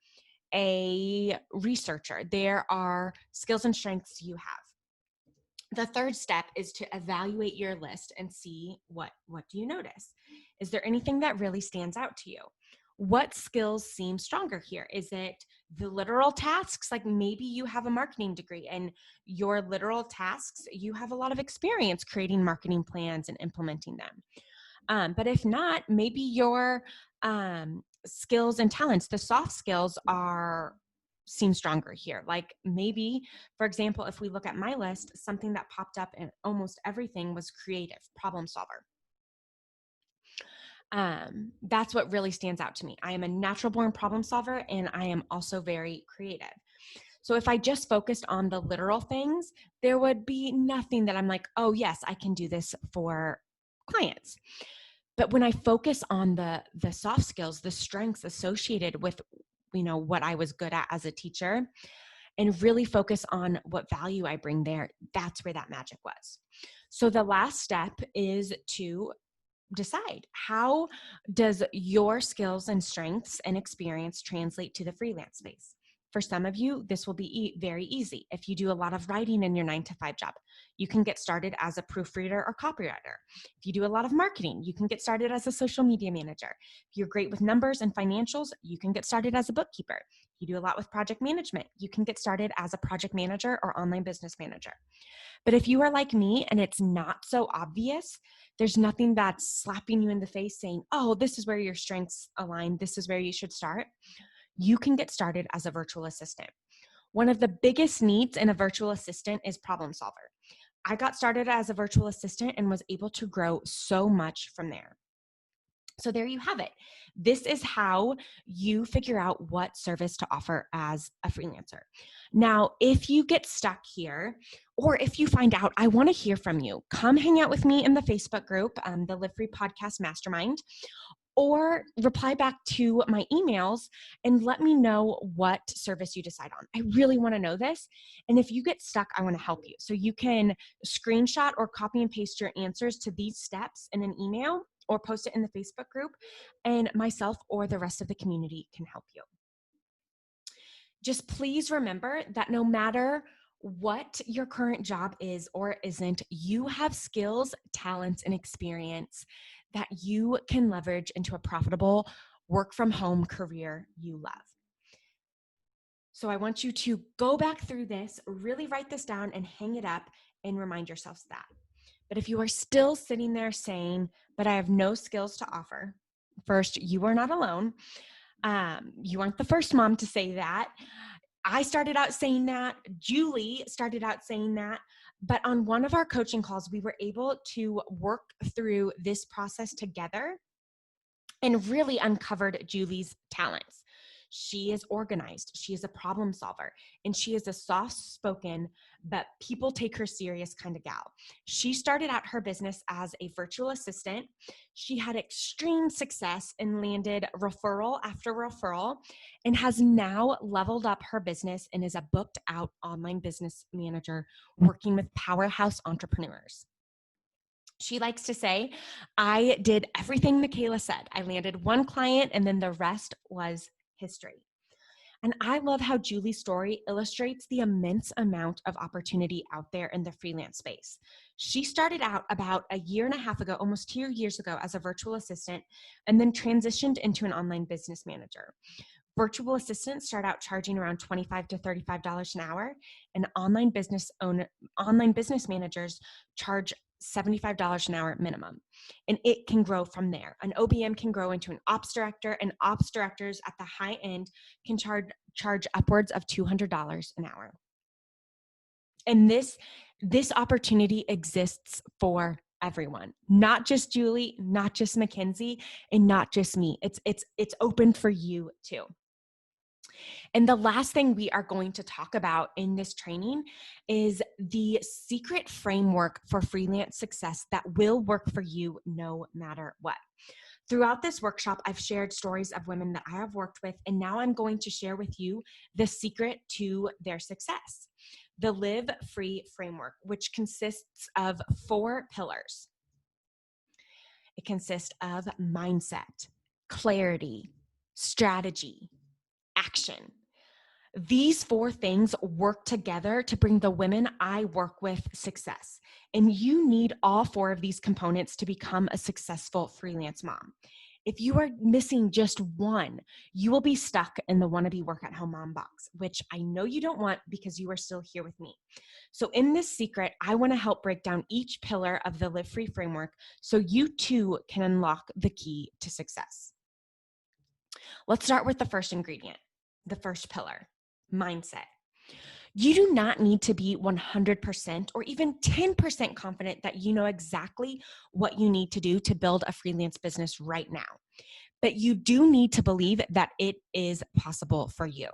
a researcher. There are skills and strengths you have. The third step is to evaluate your list and see what do you notice? Is there anything that really stands out to you? What skills seem stronger here? Is it the literal tasks? Like maybe you have a marketing degree and your literal tasks, you have a lot of experience creating marketing plans and implementing them. But if not, maybe your skills and talents, the soft skills seem stronger here. Like maybe, for example, if we look at my list, something that popped up in almost everything was creative, problem solver. That's what really stands out to me. I am a natural born problem solver and I am also very creative. So if I just focused on the literal things, there would be nothing that I'm like, oh yes, I can do this for clients. But when I focus on the soft skills, the strengths associated with, what I was good at as a teacher, and really focus on what value I bring there, that's where that magic was. So the last step is to decide, how does your skills and strengths and experience translate to the freelance space? For some of you, this will be very easy. If you do a lot of writing in your 9-to-5 job, you can get started as a proofreader or copywriter. If you do a lot of marketing, you can get started as a social media manager. If you're great with numbers and financials, you can get started as a bookkeeper. If you do a lot with project management, you can get started as a project manager or online business manager. But if you are like me and it's not so obvious, there's nothing that's slapping you in the face saying, oh, this is where your strengths align, this is where you should start, you can get started as a virtual assistant. One of the biggest needs in a virtual assistant is problem solver. I got started as a virtual assistant and was able to grow so much from there. So there you have it. This is how you figure out what service to offer as a freelancer. Now, if you get stuck here, or if you find out, I want to hear from you, come hang out with me in the Facebook group, the Live Free Podcast Mastermind, or reply back to my emails and let me know what service you decide on. I really want to know this. And if you get stuck, I want to help you. So you can screenshot or copy and paste your answers to these steps in an email or post it in the Facebook group, and myself or the rest of the community can help you. Just please remember that no matter what your current job is or isn't, you have skills, talents, and experience that you can leverage into a profitable work from home career you love. So I want you to go back through this, really write this down and hang it up and remind yourselves that. But if you are still sitting there saying, but I have no skills to offer, first, you are not alone. You aren't the first mom to say that. I started out saying that. Julie started out saying that. But on one of our coaching calls, we were able to work through this process together and really uncovered Julie's talents. She is organized. She is a problem solver, and she is a soft-spoken, but people take her serious kind of gal. She started out her business as a virtual assistant. She had extreme success and landed referral after referral and has now leveled up her business and is a booked out online business manager working with powerhouse entrepreneurs. She likes to say, I did everything Michaela said. I landed one client and then the rest was history. And I love how Julie's story illustrates the immense amount of opportunity out there in the freelance space. She started out about a year and a half ago, almost 2 years ago, as a virtual assistant, and then transitioned into an online business manager. Virtual assistants start out charging around $25 to $35 an hour, and online business managers charge $75 an hour minimum. And it can grow from there. An OBM can grow into an ops director, and ops directors at the high end can charge upwards of $200 an hour. And this opportunity exists for everyone, not just Julie, not just Mackenzie, and not just me. It's open for you too. And the last thing we are going to talk about in this training is the secret framework for freelance success that will work for you no matter what. Throughout this workshop, I've shared stories of women that I have worked with, and now I'm going to share with you the secret to their success. The Live Free Framework, which consists of 4 pillars. It consists of mindset, clarity, strategy, action. These 4 things work together to bring the women I work with success. And you need all 4 of these components to become a successful freelance mom. If you are missing just one, you will be stuck in the wannabe work at home mom box, which I know you don't want because you are still here with me. So in this secret, I want to help break down each pillar of the Live Free framework so you too can unlock the key to success. Let's start with the first ingredient, the first pillar, mindset. You do not need to be 100% or even 10% confident that you know exactly what you need to do to build a freelance business right now. But you do need to believe that it is possible for you.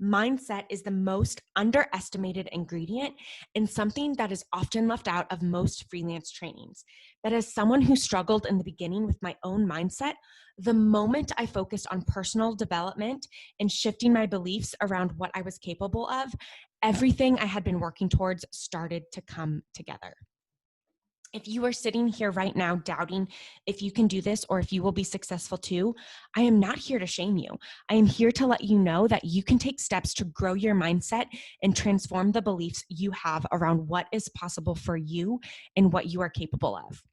Mindset is the most underestimated ingredient and something that is often left out of most freelance trainings. But as someone who struggled in the beginning with my own mindset, the moment I focused on personal development and shifting my beliefs around what I was capable of, everything I had been working towards started to come together. If you are sitting here right now doubting if you can do this or if you will be successful too, I am not here to shame you. I am here to let you know that you can take steps to grow your mindset and transform the beliefs you have around what is possible for you and what you are capable of.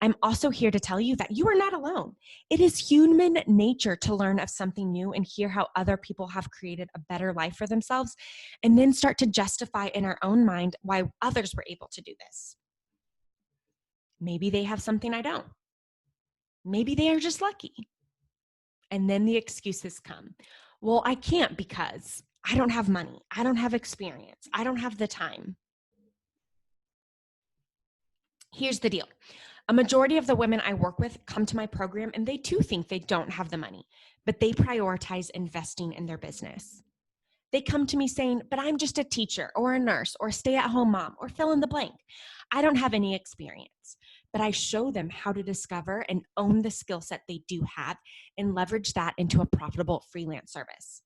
I'm also here to tell you that you are not alone. It is human nature to learn of something new and hear how other people have created a better life for themselves, and then start to justify in our own mind why others were able to do this. Maybe they have something I don't. Maybe they are just lucky. And then the excuses come. Well, I can't because I don't have money. I don't have experience. I don't have the time. Here's the deal. A majority of the women I work with come to my program and they too think they don't have the money, but they prioritize investing in their business. They come to me saying, but I'm just a teacher or a nurse or a stay-at-home mom or fill in the blank. I don't have any experience, but I show them how to discover and own the skill set they do have and leverage that into a profitable freelance service.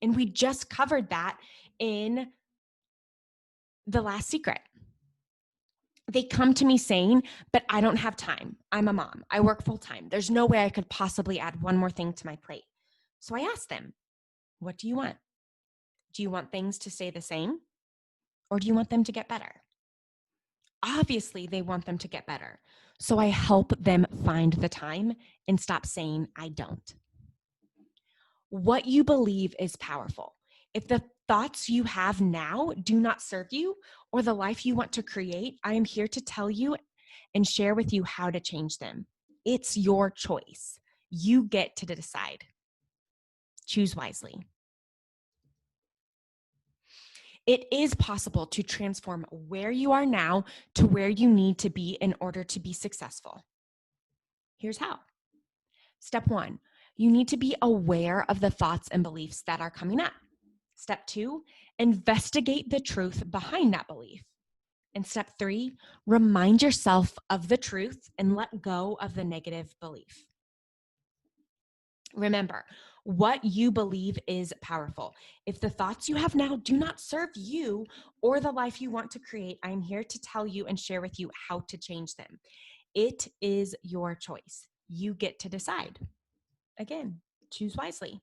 And we just covered that in the last secret. They come to me saying, but I don't have time. I'm a mom. I work full time. There's no way I could possibly add one more thing to my plate. So I ask them, what do you want? Do you want things to stay the same? Or do you want them to get better? Obviously, they want them to get better. So I help them find the time and stop saying, I don't. What you believe is powerful. If the thoughts you have now do not serve you or the life you want to create, I am here to tell you and share with you how to change them. It's your choice. You get to decide. Choose wisely. It is possible to transform where you are now to where you need to be in order to be successful. Here's how. Step 1, you need to be aware of the thoughts and beliefs that are coming up. Step 2, investigate the truth behind that belief. And step 3, remind yourself of the truth and let go of the negative belief. Remember, what you believe is powerful. If the thoughts you have now do not serve you or the life you want to create, I am here to tell you and share with you how to change them. It is your choice. You get to decide. Again, choose wisely.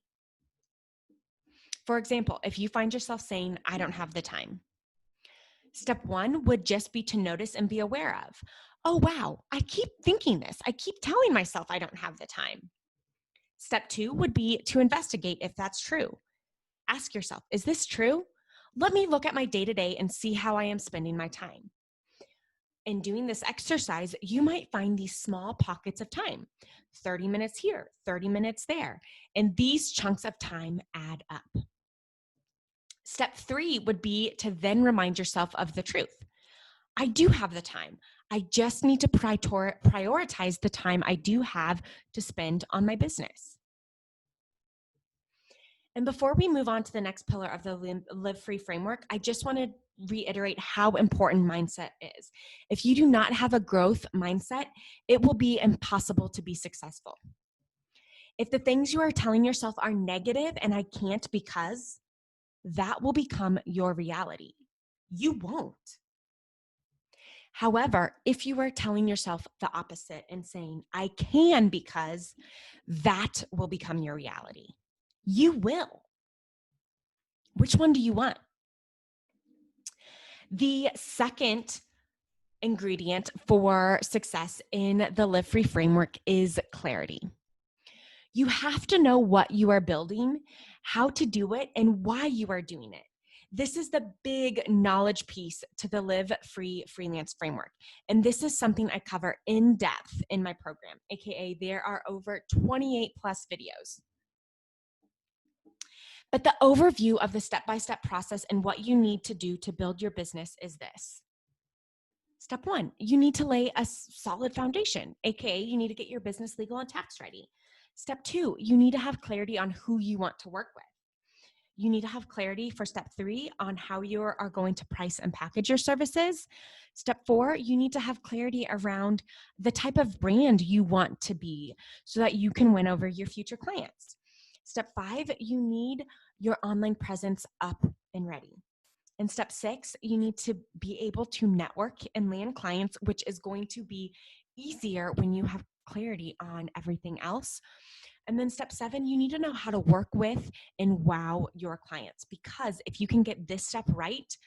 For example, if you find yourself saying, I don't have the time, step 1 would just be to notice and be aware of, oh, wow, I keep thinking this. I keep telling myself I don't have the time. Step 2 would be to investigate if that's true. Ask yourself, is this true? Let me look at my day-to-day and see how I am spending my time. In doing this exercise, you might find these small pockets of time, 30 minutes here, 30 minutes there, and these chunks of time add up. Step 3 would be to then remind yourself of the truth. I do have the time. I just need to prioritize the time I do have to spend on my business. And before we move on to the next pillar of the Live Free framework, I just want to reiterate how important mindset is. If you do not have a growth mindset, it will be impossible to be successful. If the things you are telling yourself are negative and I can't because, that will become your reality. You won't. However, if you are telling yourself the opposite and saying, I can because, that will become your reality. You will. Which one do you want? The second ingredient for success in the Live Free framework is clarity. You have to know what you are building, how to do it, and why you are doing it. This is the big knowledge piece to the Live Free freelance framework. And this is something I cover in depth in my program, AKA there are over 28 plus videos. But the overview of the step-by-step process and what you need to do to build your business is this. Step 1, you need to lay a solid foundation, AKA you need to get your business legal and tax ready. Step 2, you need to have clarity on who you want to work with. You need to have clarity for step 3 on how you are going to price and package your services. Step 4, you need to have clarity around the type of brand you want to be so that you can win over your future clients. Step 5, you need your online presence up and ready. And step 6, you need to be able to network and land clients, which is going to be easier when you have clarity on everything else. And then step 7, you need to know how to work with and wow your clients, because if you can get this step right,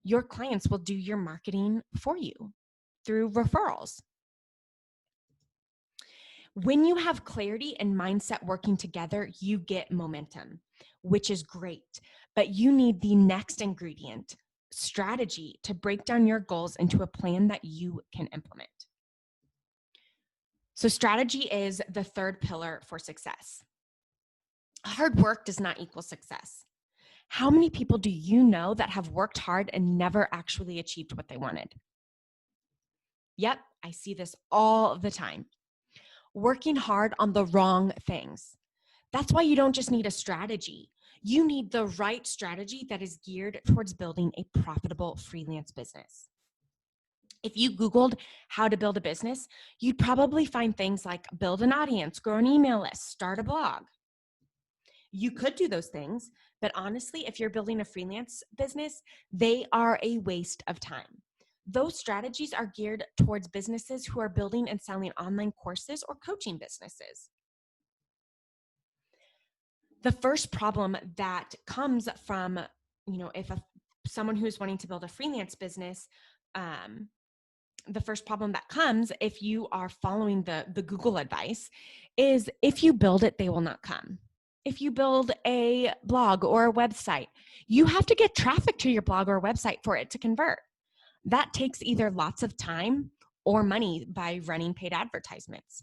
your clients will do your marketing for you through referrals. When you have clarity and mindset working together, you get momentum, which is great. But you need the next ingredient, strategy, to break down your goals into a plan that you can implement. So strategy is the third pillar for success. Hard work does not equal success. How many people do you know that have worked hard and never actually achieved what they wanted? Yep, I see this all the time. Working hard on the wrong things. That's why you don't just need a strategy. You need the right strategy that is geared towards building a profitable freelance business. If you Googled how to build a business, you'd probably find things like build an audience, grow an email list, start a blog. You could do those things, but honestly, if you're building a freelance business, they are a waste of time. Those strategies are geared towards businesses who are building and selling online courses or coaching businesses. The first problem that comes from, if someone who's wanting to build a freelance business, the first problem that comes if you are following the Google advice is if you build it, they will not come. If you build a blog or a website, you have to get traffic to your blog or website for it to convert. That takes either lots of time or money by running paid advertisements.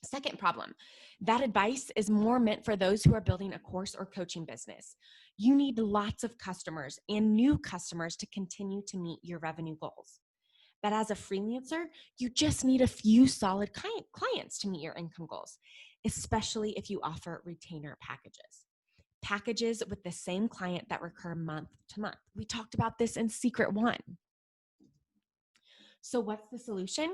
Second problem, that advice is more meant for those who are building a course or coaching business. You need lots of customers and new customers to continue to meet your revenue goals. But as a freelancer, you just need a few solid clients to meet your income goals, especially if you offer retainer packages. Packages with the same client that recur month to month. We talked about this in Secret 1. So what's the solution?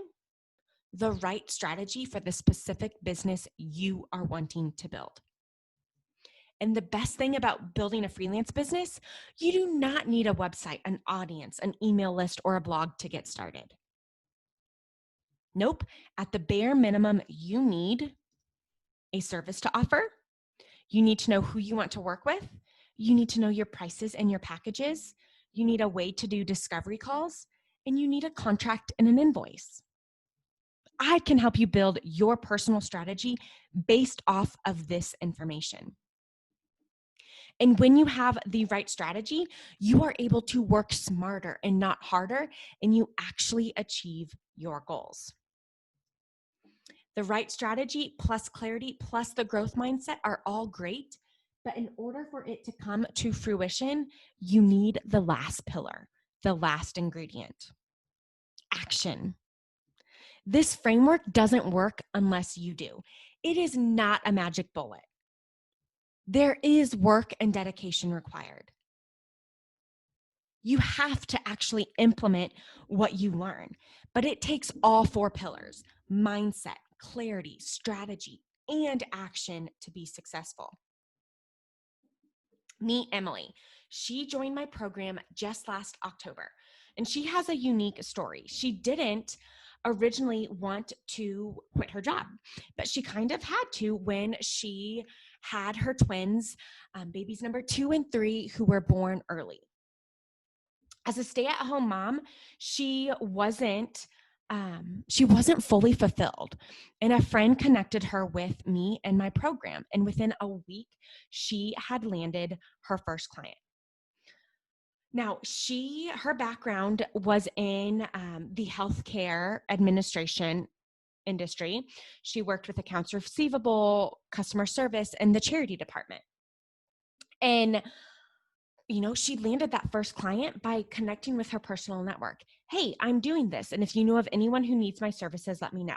The right strategy for the specific business you are wanting to build. And the best thing about building a freelance business, you do not need a website, an audience, an email list, or a blog to get started. Nope. At the bare minimum, you need a service to offer. You need to know who you want to work with. You need to know your prices and your packages. You need a way to do discovery calls, and you need a contract and an invoice. I can help you build your personal strategy based off of this information. And when you have the right strategy, you are able to work smarter and not harder, and you actually achieve your goals. The right strategy plus clarity plus the growth mindset are all great, But in order for it to come to fruition, you need the last pillar, the last ingredient, action. This framework doesn't work unless you do. It is not a magic bullet. There is work and dedication required. You have to actually implement what you learn, but it takes all 4 pillars: mindset, clarity, strategy, and action to be successful. Meet Emily. She joined my program just last October, and she has a unique story. She didn't originally want to quit her job, but she kind of had to when she had her twins, babies number 2 and 3, who were born early. As a stay-at-home mom, she wasn't fully fulfilled. And a friend connected her with me and my program. And within a week, she had landed her first client. Now, her background was in the healthcare administration industry. She worked with accounts receivable, customer service, and the charity department. And she landed that first client by connecting with her personal network. Hey, I'm doing this. And if you know of anyone who needs my services, let me know.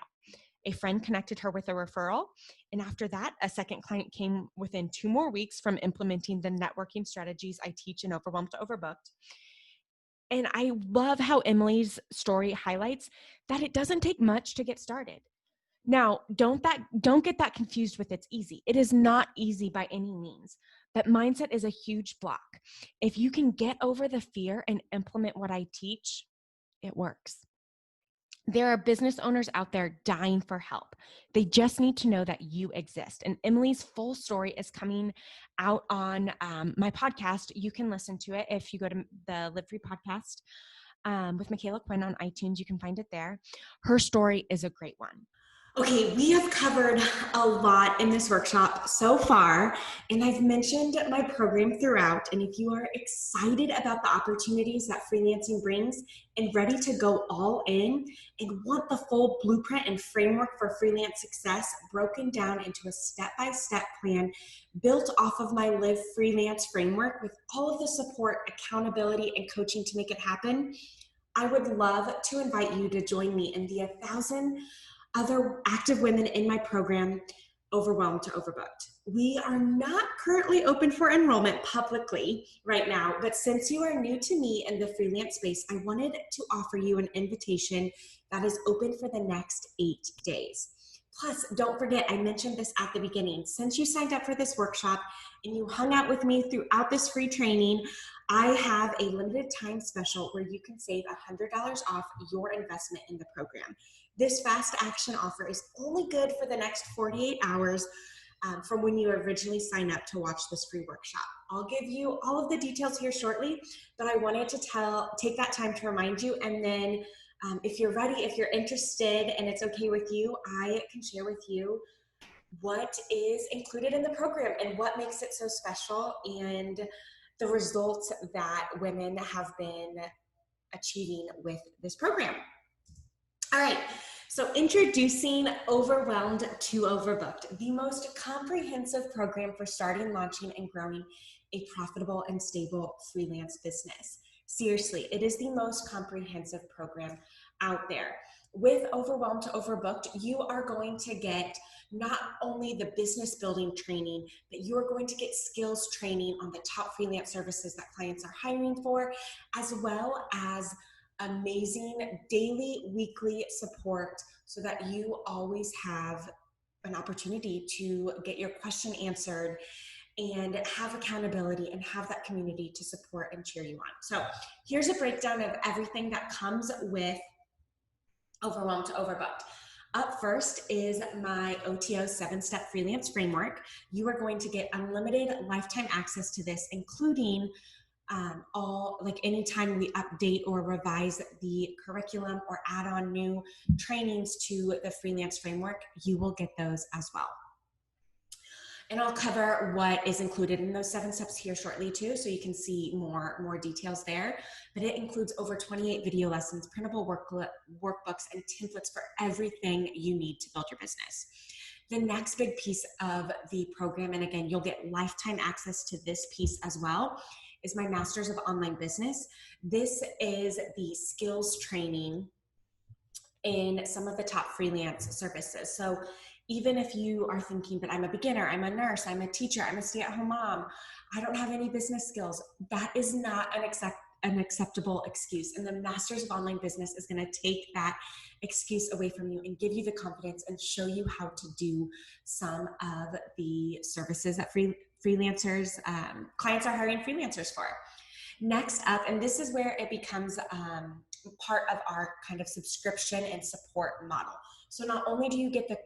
A friend connected her with a referral. And after that, a second client came within 2 more weeks from implementing the networking strategies I teach in Overwhelmed to Overbooked. And I love how Emily's story highlights that it doesn't take much to get started. Now, don't get that confused with it's easy. It is not easy by any means, but mindset is a huge block. If you can get over the fear and implement what I teach, it works. There are business owners out there dying for help. They just need to know that you exist. And Emily's full story is coming out on my podcast. You can listen to it if you go to the Live Free podcast with Michaela Quinn on iTunes. You can find it there. Her story is a great one. Okay, we have covered a lot in this workshop so far, and I've mentioned my program throughout. And if you are excited about the opportunities that freelancing brings and ready to go all in and want the full blueprint and framework for freelance success broken down into a step-by-step plan built off of my Live Freelance framework with all of the support, accountability, and coaching to make it happen, I would love to invite you to join me in the 1,000 other active women in my program, Overwhelmed to Overbooked. We are not currently open for enrollment publicly right now, but since you are new to me in the freelance space, I wanted to offer you an invitation that is open for the next 8 days. Plus, don't forget, I mentioned this at the beginning. Since you signed up for this workshop and you hung out with me throughout this free training, I have a limited time special where you can save $100 off your investment in the program. This fast action offer is only good for the next 48 hours from when you originally signed up to watch this free workshop. I'll give you all of the details here shortly, but I wanted to take that time to remind you. And then if you're ready, if you're interested and it's okay with you, I can share with you what is included in the program and what makes it so special and the results that women have been achieving with this program. All right, so introducing Overwhelmed to Overbooked, the most comprehensive program for starting, launching, and growing a profitable and stable freelance business. Seriously, it is the most comprehensive program out there. With Overwhelmed to Overbooked, you are going to get not only the business building training, but you are going to get skills training on the top freelance services that clients are hiring for, as well as amazing daily, weekly support so that you always have an opportunity to get your question answered and have accountability and have that community to support and cheer you on. So here's a breakdown of everything that comes with Overwhelmed to Overbooked. Up first is my OTO 7-step freelance framework. You are going to get unlimited lifetime access to this, including anytime we update or revise the curriculum or add on new trainings to the freelance framework, you will get those as well. And I'll cover what is included in those 7 steps here shortly too, so you can see more details there. But it includes over 28 video lessons, printable workbooks, and templates for everything you need to build your business. The next big piece of the program, and again, you'll get lifetime access to this piece as well, is my Masters of Online Business. This is the skills training in some of the top freelance services. So even if you are thinking that I'm a beginner, I'm a nurse, I'm a teacher, I'm a stay-at-home mom, I don't have any business skills, that is not an acceptable excuse. And the Masters of Online Business is going to take that excuse away from you and give you the confidence and show you how to do some of the services that freelancers, clients are hiring freelancers for. Next up, and this is where it becomes part of our kind of subscription and support model. So not only do you get the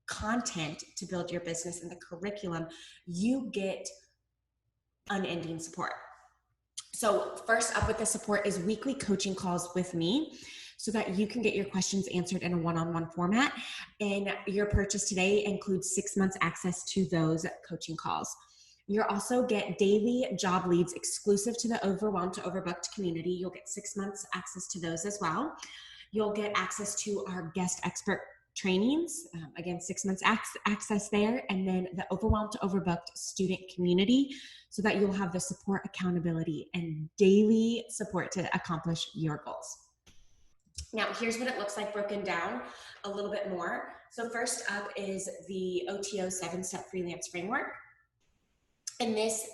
content to build your business and the curriculum, you get unending support. So first up with the support is weekly coaching calls with me so that you can get your questions answered in a one-on-one format. And your purchase today includes 6 months access to those coaching calls. You'll also get daily job leads exclusive to the Overwhelmed to Overbooked community. You'll get 6 months access to those as well. You'll get access to our guest expert trainings, again, 6 months access there, and then the Overwhelmed to Overbooked student community so that you'll have the support, accountability, and daily support to accomplish your goals. Now, here's what it looks like broken down a little bit more. So first up is the OTO 7-step freelance framework. And this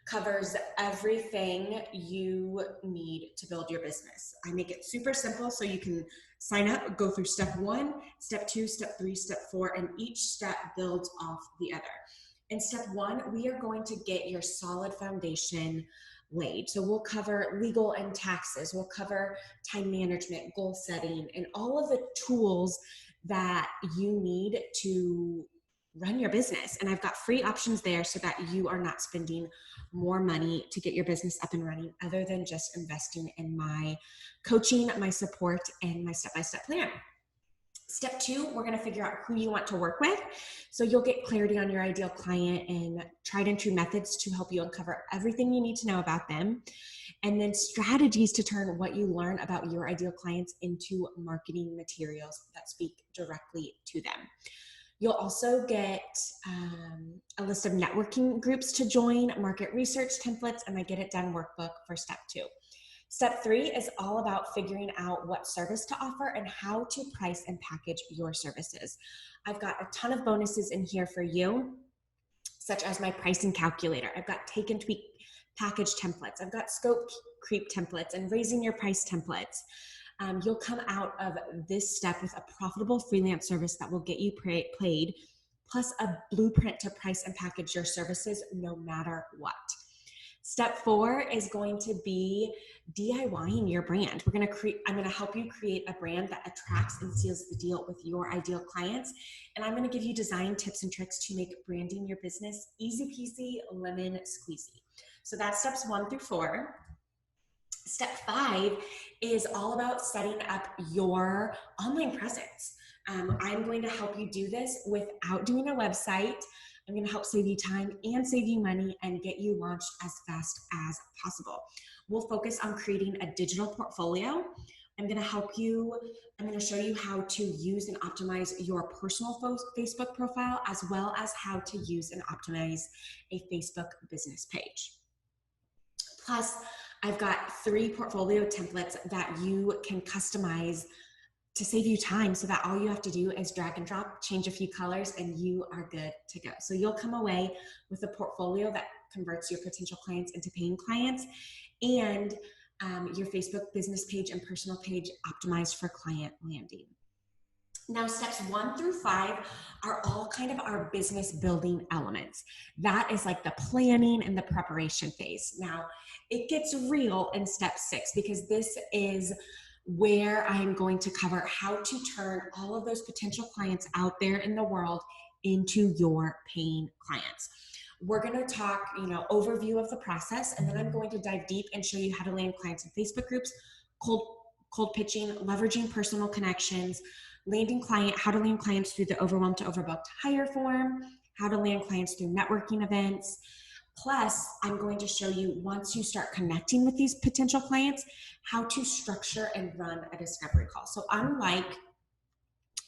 covers everything you need to build your business. I make it super simple so you can sign up, go through step 1, step 2, step 3, step 4, and each step builds off the other. In step 1, we are going to get your solid foundation laid. So we'll cover legal and taxes. We'll cover time management, goal setting, and all of the tools that you need to run your business. And I've got free options there so that you are not spending more money to get your business up and running other than just investing in my coaching, my support, and my step-by-step plan. Step 2, we're going to figure out who you want to work with. So you'll get clarity on your ideal client and tried and true methods to help you uncover everything you need to know about them. And then strategies to turn what you learn about your ideal clients into marketing materials that speak directly to them. You'll also get a list of networking groups to join, market research templates, and my Get It Done workbook for step 2. Step 3 is all about figuring out what service to offer and how to price and package your services. I've got a ton of bonuses in here for you, such as my pricing calculator. I've got take and tweak package templates. I've got scope creep templates and raising your price templates. You'll come out of this step with a profitable freelance service that will get you paid, plus a blueprint to price and package your services no matter what. Step 4 is going to be DIYing your brand. I'm going to help you create a brand that attracts and seals the deal with your ideal clients. And I'm going to give you design tips and tricks to make branding your business easy peasy, lemon squeezy. So that's steps 1 through 4. Step 5 is all about setting up your online presence. I'm going to help you do this without doing a website. I'm going to help save you time and save you money and get you launched as fast as possible. We'll focus on creating a digital portfolio. I'm going to show you how to use and optimize your personal Facebook profile, as well as how to use and optimize a Facebook business page. Plus, I've got 3 portfolio templates that you can customize to save you time so that all you have to do is drag and drop, change a few colors, and you are good to go. So you'll come away with a portfolio that converts your potential clients into paying clients, and your Facebook business page and personal page optimized for client landing. Now, steps 1 through 5 are all kind of our business building elements. That is like the planning and the preparation phase. Now, it gets real in step 6 because this is where I'm going to cover how to turn all of those potential clients out there in the world into your paying clients. We're going to talk, overview of the process, and then I'm going to dive deep and show you how to land clients in Facebook groups, cold pitching, leveraging personal connections, how to land clients through the Overwhelmed to Overbooked hire form, how to land clients through networking events. Plus, I'm going to show you, once you start connecting with these potential clients, how to structure and run a discovery call. So unlike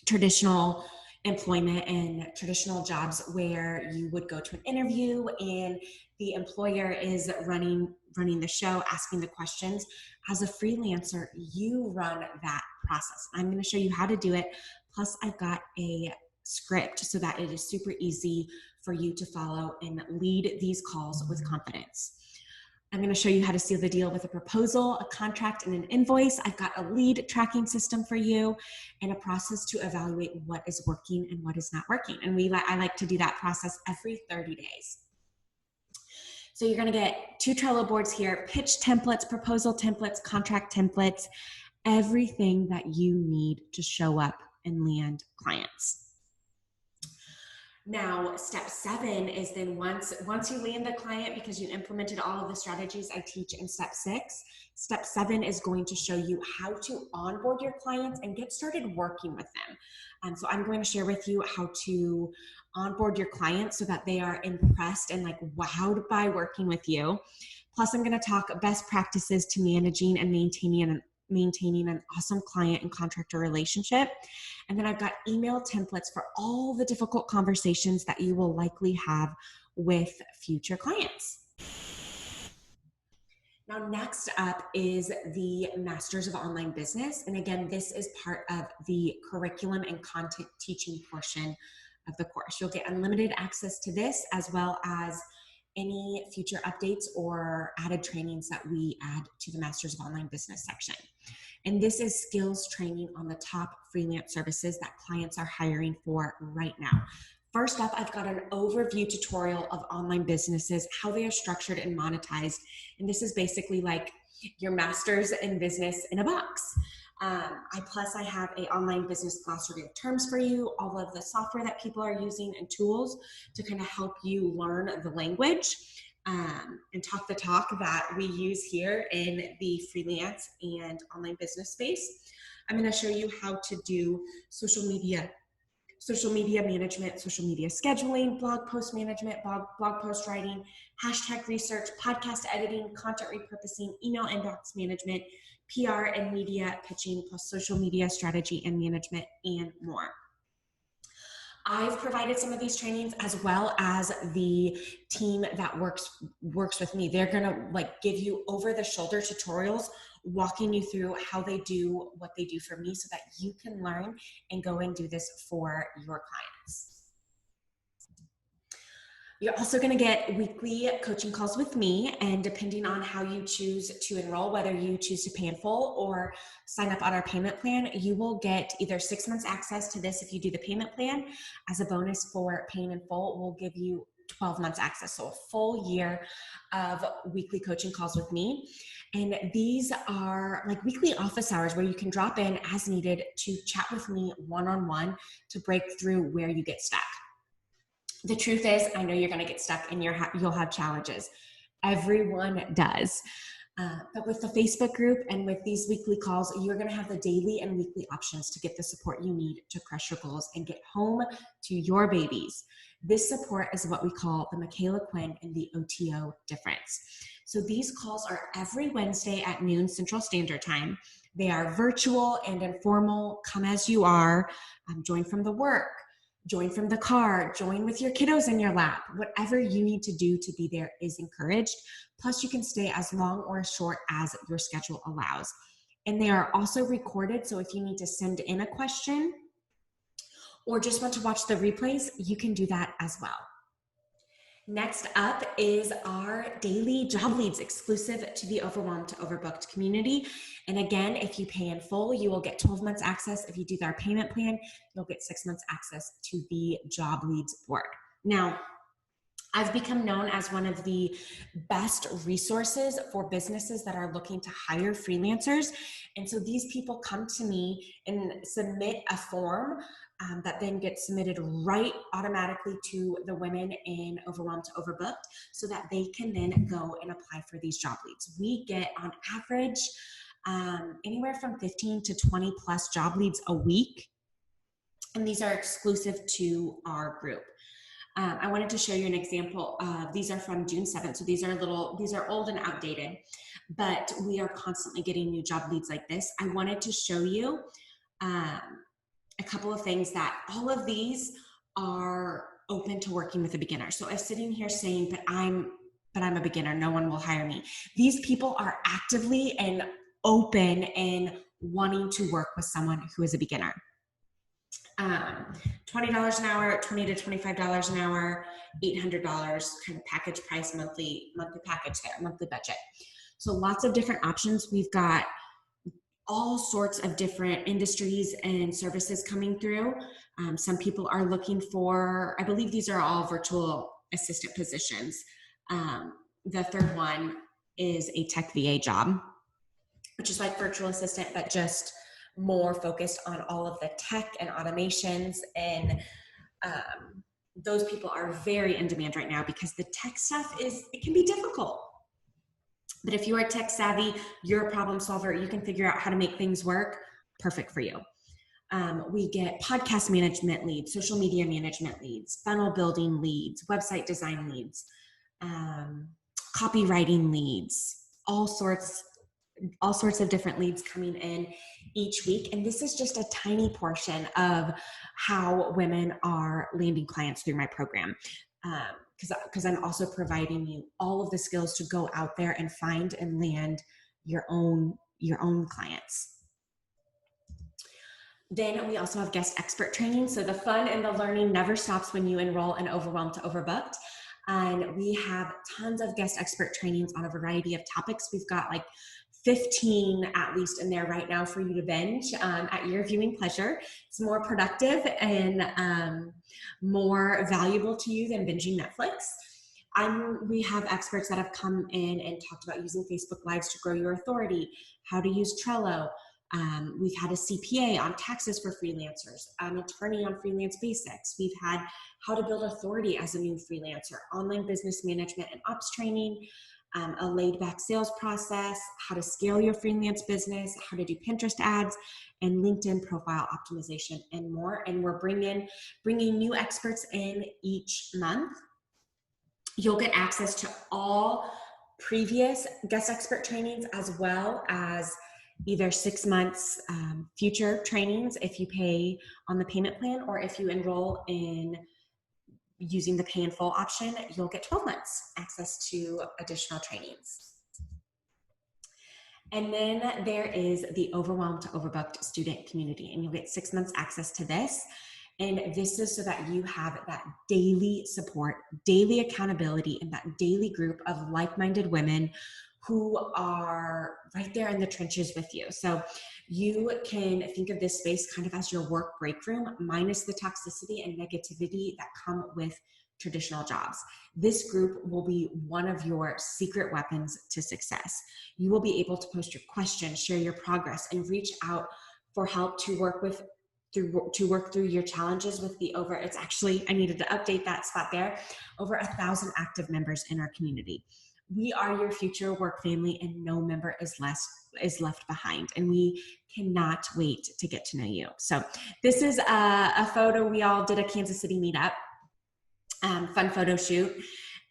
traditional, employment and traditional jobs where you would go to an interview and the employer is running the show, asking the questions. As a freelancer, you run that process. I'm going to show you how to do it. Plus, I've got a script so that it is super easy for you to follow and lead these calls with confidence. I'm going to show you how to seal the deal with a proposal, a contract, and an invoice. I've got a lead tracking system for you and a process to evaluate what is working and what is not working. And I like to do that process every 30 days. So you're going to get 2 Trello boards here, pitch templates, proposal templates, contract templates, everything that you need to show up and land clients. Now, step 7 is then once you land the client, because you implemented all of the strategies I teach in step 6, step 7 is going to show you how to onboard your clients and get started working with them. So I'm going to share with you how to onboard your clients so that they are impressed and like wowed by working with you. Plus, I'm going to talk best practices to managing and maintaining an awesome client and contractor relationship. And then I've got email templates for all the difficult conversations that you will likely have with future clients. Now, next up is the Masters of Online Business. And again, this is part of the curriculum and content teaching portion of the course. You'll get unlimited access to this as well as any future updates or added trainings that we add to the Masters of Online Business section. And this is skills training on the top freelance services that clients are hiring for right now. First up, I've got an overview tutorial of online businesses, how they are structured and monetized. And this is basically like your master's in business in a box. I have a online business glossary of terms for you, all of the software that people are using and tools to kind of help you learn the language and talk the talk that we use here in the freelance and online business space. I'm going to show you how to do social media management, social media scheduling, blog post management, blog post writing, hashtag research, podcast editing, content repurposing, email inbox management, PR and media pitching, plus social media strategy and management, and more. I've provided some of these trainings as well as the team that works with me. They're gonna like give you over the shoulder tutorials, walking you through how they do what they do for me so that you can learn and go and do this for your clients. You're also going to get weekly coaching calls with me, and depending on how you choose to enroll, whether you choose to pay in full or sign up on our payment plan, you will get either 6 months access to this if you do the payment plan. As a bonus for paying in full, we'll give you 12 months access, so a full year of weekly coaching calls with me. And these are like weekly office hours where you can drop in as needed to chat with me one-on-one to break through where you get stuck. The truth is, I know you're going to get stuck and you'll have challenges. Everyone does. But with the Facebook group and with these weekly calls, you're going to have the daily and weekly options to get the support you need to crush your goals and get home to your babies. This support is what we call the Michaela Quinn and the OTO difference. So these calls are every Wednesday at noon Central Standard Time. They are virtual and informal. Come as you are. Join from the work. Join from the car, join with your kiddos in your lap. Whatever you need to do to be there is encouraged. Plus, you can stay as long or as short as your schedule allows. And they are also recorded, so if you need to send in a question or just want to watch the replays, you can do that as well. Next up is our daily job leads exclusive to the Overwhelmed to Overbooked community. And again, if you pay in full, you will get 12 months access. If you do our payment plan, you'll get 6 months access to the job leads board. Now, I've become known as one of the best resources for businesses that are looking to hire freelancers. And so these people come to me and submit a form that then gets submitted right automatically to the women in Overwhelmed to Overbooked so that they can then go and apply for these job leads. We get on average anywhere from 15 to 20 plus job leads a week. And these are exclusive to our group. I wanted to show you an example of, these are from June 7th. So these are old and outdated, but we are constantly getting new job leads like this. I wanted to show you a couple of things that all of these are open to working with a beginner. So I'm sitting here saying, but I'm a beginner, no one will hire me. These people are actively and open and wanting to work with someone who is a beginner. $20 an hour, $20 to $25 an hour, $800 kind of package price, monthly package there, monthly budget. So lots of different options. We've got all sorts of different industries and services coming through. Some people are looking for, I believe these are all virtual assistant positions. The third one is a tech VA job, which is like virtual assistant, but just more focused on all of the tech and automations. And those people are very in demand right now because the tech stuff it can be difficult. But if you are tech savvy, you're a problem solver, you can figure out how to make things work, perfect for you. We get podcast management leads, social media management leads, funnel building leads, website design leads, copywriting leads, all sorts of different leads coming in each week. And this is just a tiny portion of how women are landing clients through my program. Because I'm also providing you all of the skills to go out there and find and land your own clients. Then we also have guest expert training. So the fun and the learning never stops when you enroll in Overwhelmed to Overbooked. And we have tons of guest expert trainings on a variety of topics. We've got like 15 at least in there right now for you to binge at your viewing pleasure. It's more productive and more valuable to you than binging Netflix. We have experts that have come in and talked about using Facebook Lives to grow your authority, how to use Trello. We've had a CPA on taxes for freelancers, an attorney on freelance basics. We've had how to build authority as a new freelancer, online business management and ops training, a laid back sales process, how to scale your freelance business, how to do Pinterest ads and LinkedIn profile optimization and more. And we're bringing new experts in each month. You'll get access to all previous guest expert trainings as well as either 6 months future trainings if you pay on the payment plan, or if you enroll in using the pay in full option, you'll get 12 months access to additional trainings. And then there is the Overwhelmed to Overbooked student community, and you'll get 6 months access to this. And this is so that you have that daily support, daily accountability, and that daily group of like-minded women who are right there in the trenches with you. So you can think of this space kind of as your work break room, minus the toxicity and negativity that come with traditional jobs. This group will be one of your secret weapons to success. You will be able to post your questions, share your progress, and reach out for help to work through your challenges with I needed to update that spot there, over 1,000 active members in our community. We are your future work family, and no member is left behind. And we cannot wait to get to know you. So this is a photo. We all did a Kansas City meetup, fun photo shoot.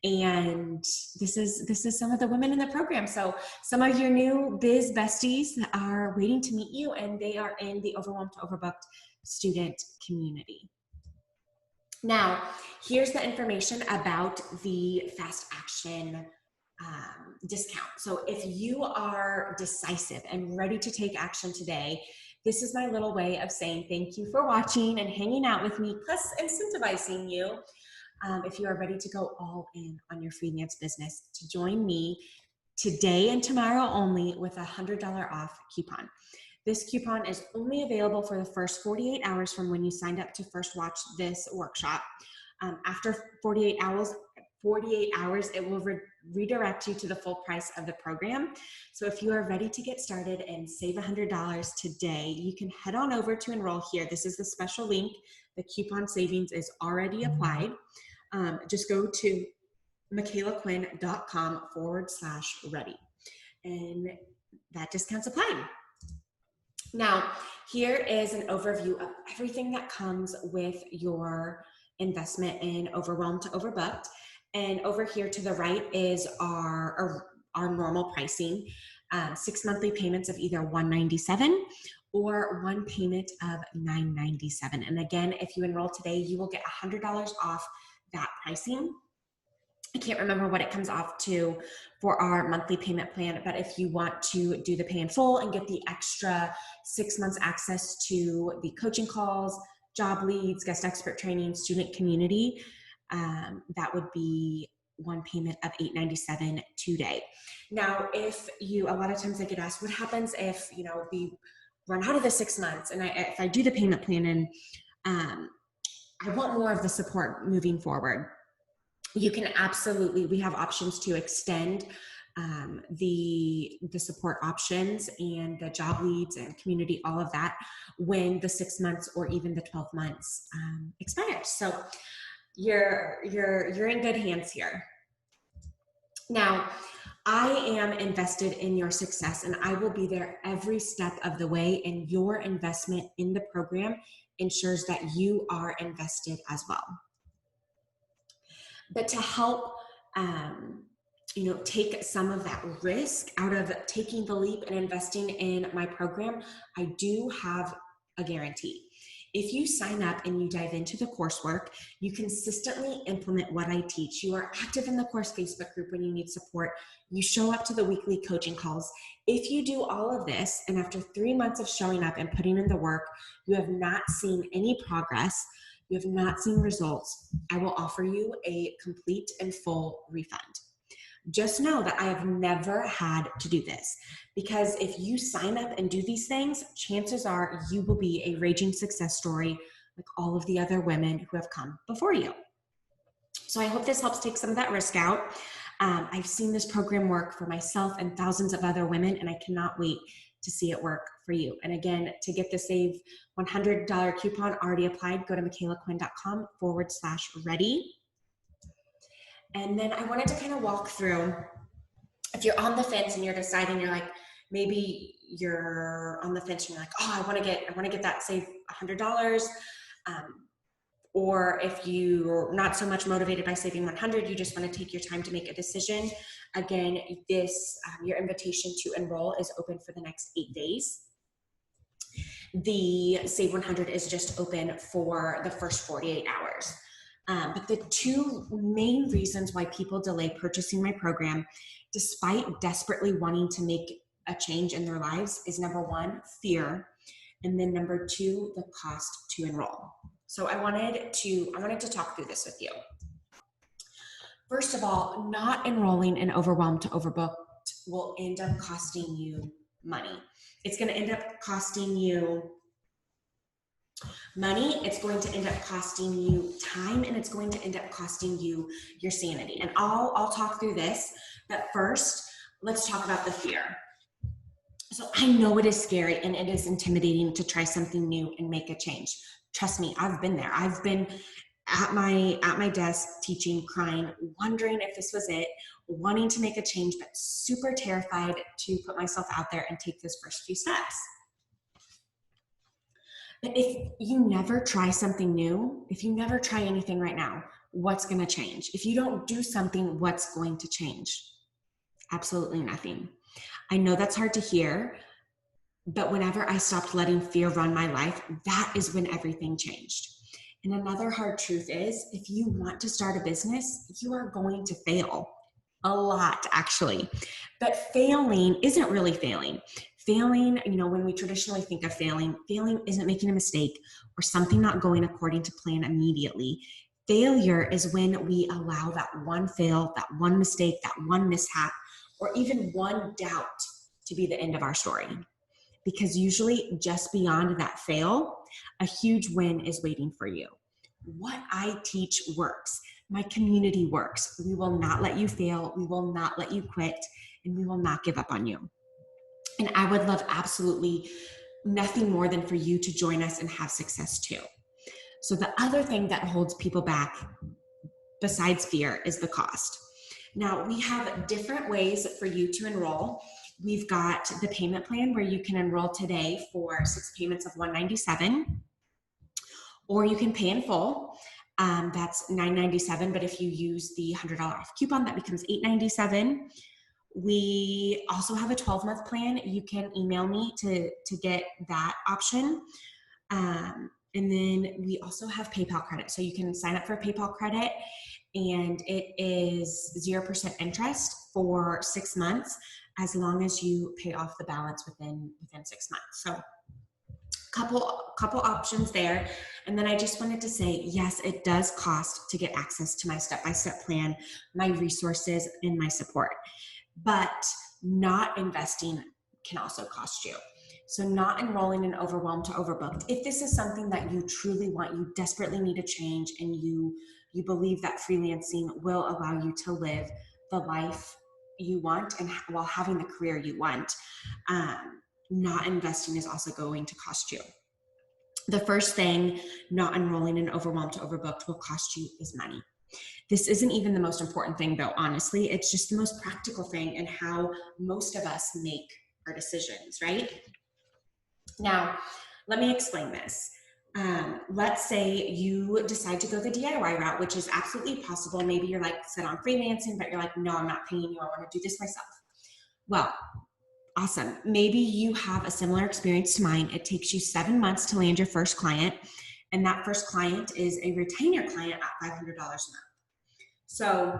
And this is some of the women in the program. So some of your new biz besties are waiting to meet you, and they are in the Overwhelmed to Overbooked student community. Now, here's the information about the fast action discount. So if you are decisive and ready to take action today, this is my little way of saying thank you for watching and hanging out with me, plus incentivizing you, if you are ready to go all in on your freelance business, to join me today and tomorrow only with a $100 off coupon. This coupon is only available for the first 48 hours from when you signed up to first watch this workshop. After 48 hours, it will redirect you to the full price of the program. So if you are ready to get started and save $100 today, you can head on over to enroll here. This is the special link. The coupon savings is already applied. Just go to michaelaquinn.com/ready. And that discount's applied. Now, here is an overview of everything that comes with your investment in Overwhelmed to Overbooked. And over here to the right is our normal pricing, 6 monthly payments of either $197 or one payment of $9.97. And again, if you enroll today, you will get $100 off that pricing. I can't remember what it comes off to for our monthly payment plan, but if you want to do the pay in full and get the extra 6 months access to the coaching calls, job leads, guest expert training, student community, that would be one payment of $8.97 today. Now, if you, a lot of times I get asked, what happens if, we run out of the 6 months and if I do the payment plan and I want more of the support moving forward? You can absolutely, we have options to extend the support options and the job leads and community, all of that, when the 6 months or even the 12 months expires. So you're in good hands here. Now, I am invested in your success, and I will be there every step of the way, and your investment in the program ensures that you are invested as well. But to help, take some of that risk out of taking the leap and investing in my program, I do have a guarantee. If you sign up and you dive into the coursework, you consistently implement what I teach. You are active in the course Facebook group when you need support. You show up to the weekly coaching calls. If you do all of this, and after 3 months of showing up and putting in the work, you have not seen any progress, you have not seen results, I will offer you a complete and full refund. Just know that I have never had to do this, because if you sign up and do these things, chances are you will be a raging success story like all of the other women who have come before you. So I hope this helps take some of that risk out. I've seen this program work for myself and thousands of other women, and I cannot wait to see it work for you. And again, to get the Save $100 coupon already applied, go to michaelaquinn.com/ready. And then I wanted to kind of walk through, if you're on the fence and you're deciding, you're like, maybe you're on the fence and you're like, oh, I want to get that Save $100. Or if you're not so much motivated by saving 100, you just want to take your time to make a decision. Again, this, your invitation to enroll is open for the next 8 days. The Save 100 is just open for the first 48 hours. But the two main reasons why people delay purchasing my program, despite desperately wanting to make a change in their lives, is number one, fear, and then number two, the cost to enroll. So I wanted to talk through this with you. First of all, not enrolling and overwhelmed to overbooked will end up costing you money. It's going to end up costing you money, it's going to end up costing you time, and it's going to end up costing you your sanity. And I'll talk through this, but first, let's talk about the fear. So I know it is scary and it is intimidating to try something new and make a change. Trust me, I've been there. I've been at my desk teaching, crying, wondering if this was it, wanting to make a change, but super terrified to put myself out there and take those first few steps. But if you never try something new, if you never try anything right now, what's going to change? If you don't do something, what's going to change? Absolutely nothing. I know that's hard to hear, but whenever I stopped letting fear run my life, that is when everything changed. And another hard truth is, if you want to start a business, you are going to fail. A lot, actually. But failing isn't really failing. Failing, when we traditionally think of failing isn't making a mistake or something not going according to plan immediately. Failure is when we allow that one fail, that one mistake, that one mishap, or even one doubt to be the end of our story. Because usually just beyond that fail, a huge win is waiting for you. What I teach works. My community works. We will not let you fail. We will not let you quit, and we will not give up on you. And I would love absolutely nothing more than for you to join us and have success too. So the other thing that holds people back besides fear is the cost. Now, we have different ways for you to enroll. We've got the payment plan where you can enroll today for 6 payments of $197, or you can pay in full. That's $997, but if you use the $100 off coupon, that becomes $897. We also have a 12-month plan. You can email me to get that option. And then we also have PayPal credit. So you can sign up for PayPal credit, and it is 0% interest for 6 months, as long as you pay off the balance within 6 months. So couple options there. And then I just wanted to say, yes, it does cost to get access to my step-by-step plan, my resources, and my support. But not investing can also cost you. So not enrolling in overwhelmed to overbooked. If this is something that you truly want, you desperately need a change, and you believe that freelancing will allow you to live the life you want and while having the career you want, not investing is also going to cost you. The first thing not enrolling in overwhelmed to overbooked will cost you is money. This isn't even the most important thing, though, honestly. It's just the most practical thing and how most of us make our decisions, right? Now, let me explain this. Let's say you decide to go the DIY route, which is absolutely possible. Maybe you're like set on freelancing, but you're like, no, I'm not paying you. I want to do this myself. Well, awesome. Maybe you have a similar experience to mine. It takes you 7 months to land your first client, and that first client is a retainer client at $500 a month. So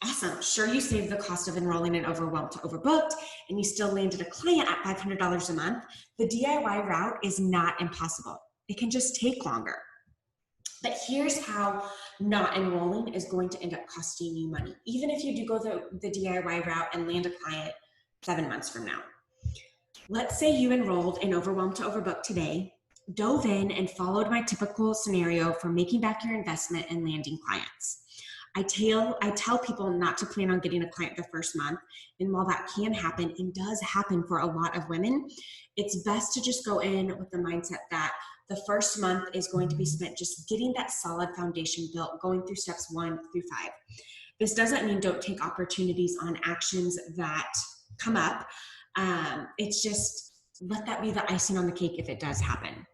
awesome. Sure, you saved the cost of enrolling in overwhelmed to overbooked, and you still landed a client at $500 a month. The DIY route is not impossible. It can just take longer. But here's how not enrolling is going to end up costing you money, even if you do go the DIY route and land a client 7 months from now. Let's say you enrolled in overwhelmed to overbooked today, dove in and followed my typical scenario for making back your investment and landing clients. I tell people not to plan on getting a client the first month. And while that can happen and does happen for a lot of women, it's best to just go in with the mindset that the first month is going to be spent just getting that solid foundation built, going through steps 1 through 5. This doesn't mean don't take opportunities on actions that come up. It's just let that be the icing on the cake if it does happen.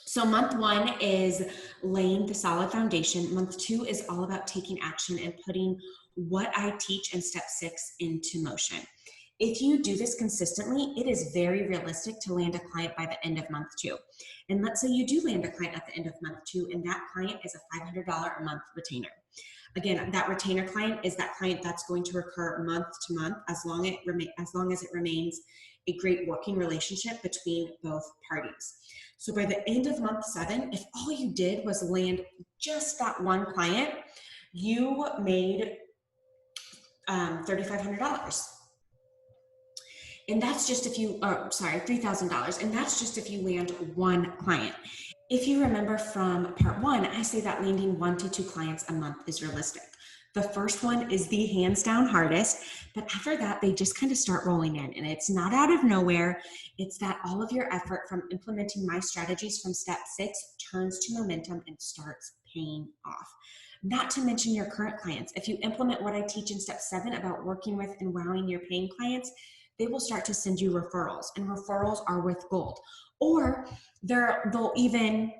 So month 1 is laying the solid foundation. Month 2 is all about taking action and putting what I teach in step 6 into motion. If you do this consistently, it is very realistic to land a client by the end of month 2. And let's say you do land a client at the end of month 2, and that client is a $500 a month retainer. Again, that retainer client is that client that's going to recur month to month as long as it remains a great working relationship between both parties. So by the end of month 7, if all you did was land just that one client, you made $3,500. And that's just if you, $3,000. And that's just if you land one client. If you remember from part 1, I say that landing 1 to 2 clients a month is realistic. The first one is the hands down hardest, but after that, they just kind of start rolling in, and it's not out of nowhere. It's that all of your effort from implementing my strategies from step 6 turns to momentum and starts paying off. Not to mention your current clients. If you implement what I teach in step 7 about working with and wowing your paying clients, they will start to send you referrals, and referrals are worth gold. Or they'll even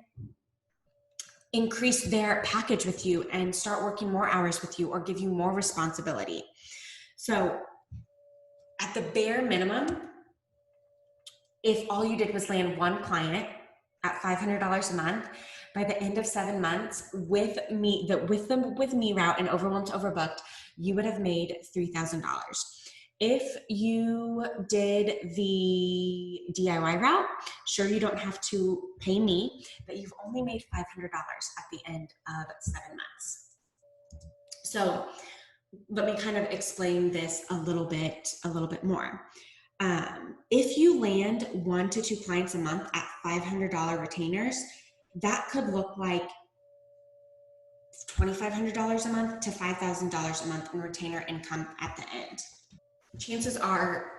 increase their package with you and start working more hours with you or give you more responsibility. So at the bare minimum, if all you did was land one client at $500 a month, by the end of 7 months with me route and overwhelmed to overbooked, you would have made $3,000. If you did the DIY route, sure, you don't have to pay me, but you've only made $500 at the end of 7 months. So let me kind of explain this a little bit more. If you land 1 to 2 clients a month at $500 retainers, that could look like $2,500 a month to $5,000 a month in retainer income at the end. Chances are,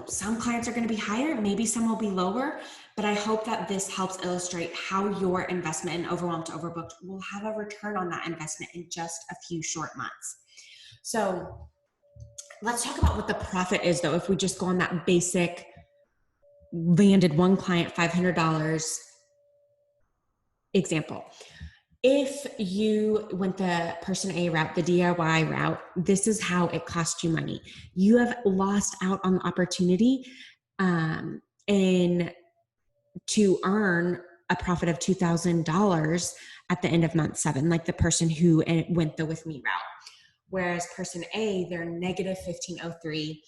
some clients are going to be higher, maybe some will be lower, but I hope that this helps illustrate how your investment in overwhelmed to overbooked will have a return on that investment in just a few short months. So let's talk about what the profit is, though, if we just go on that basic landed one client $500 example. If you went the person A route, the DIY route, this is how it cost you money. You have lost out on the opportunity and to earn a profit of $2,000 at the end of month 7, like the person who went the with me route. Whereas person A, they're negative 1503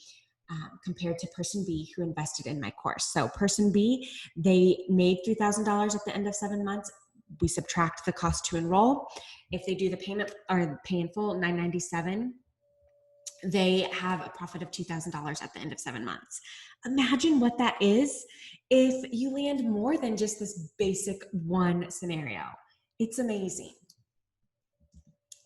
compared to person B who invested in my course. So person B, they made $3,000 at the end of 7 months. We subtract the cost to enroll. If they do the payment or pay in full, $997, they have a profit of $2,000 at the end of 7 months. Imagine what that is if you land more than just this basic one scenario. It's amazing.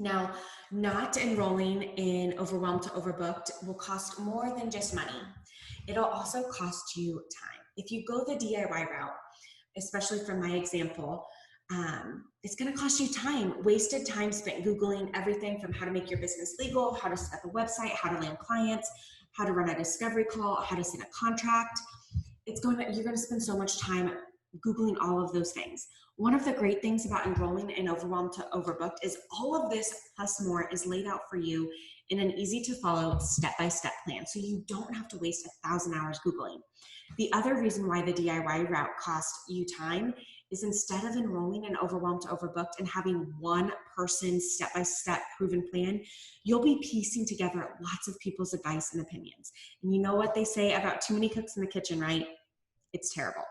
Now, not enrolling in Overwhelmed to Overbooked will cost more than just money. It'll also cost you time. If you go the DIY route, especially from my example, it's going to cost you time, wasted time spent Googling everything from how to make your business legal, how to set up a website, how to land clients, how to run a discovery call, how to send a contract. You're going to spend so much time Googling all of those things. One of the great things about enrolling in Overwhelmed to Overbooked is all of this plus more is laid out for you in an easy to follow step-by-step plan. So you don't have to waste 1,000 hours Googling. The other reason why the DIY route costs you time is instead of enrolling in Overwhelmed to Overbooked and having one person's step-by-step proven plan, you'll be piecing together lots of people's advice and opinions. And you know what they say about too many cooks in the kitchen, right? It's terrible.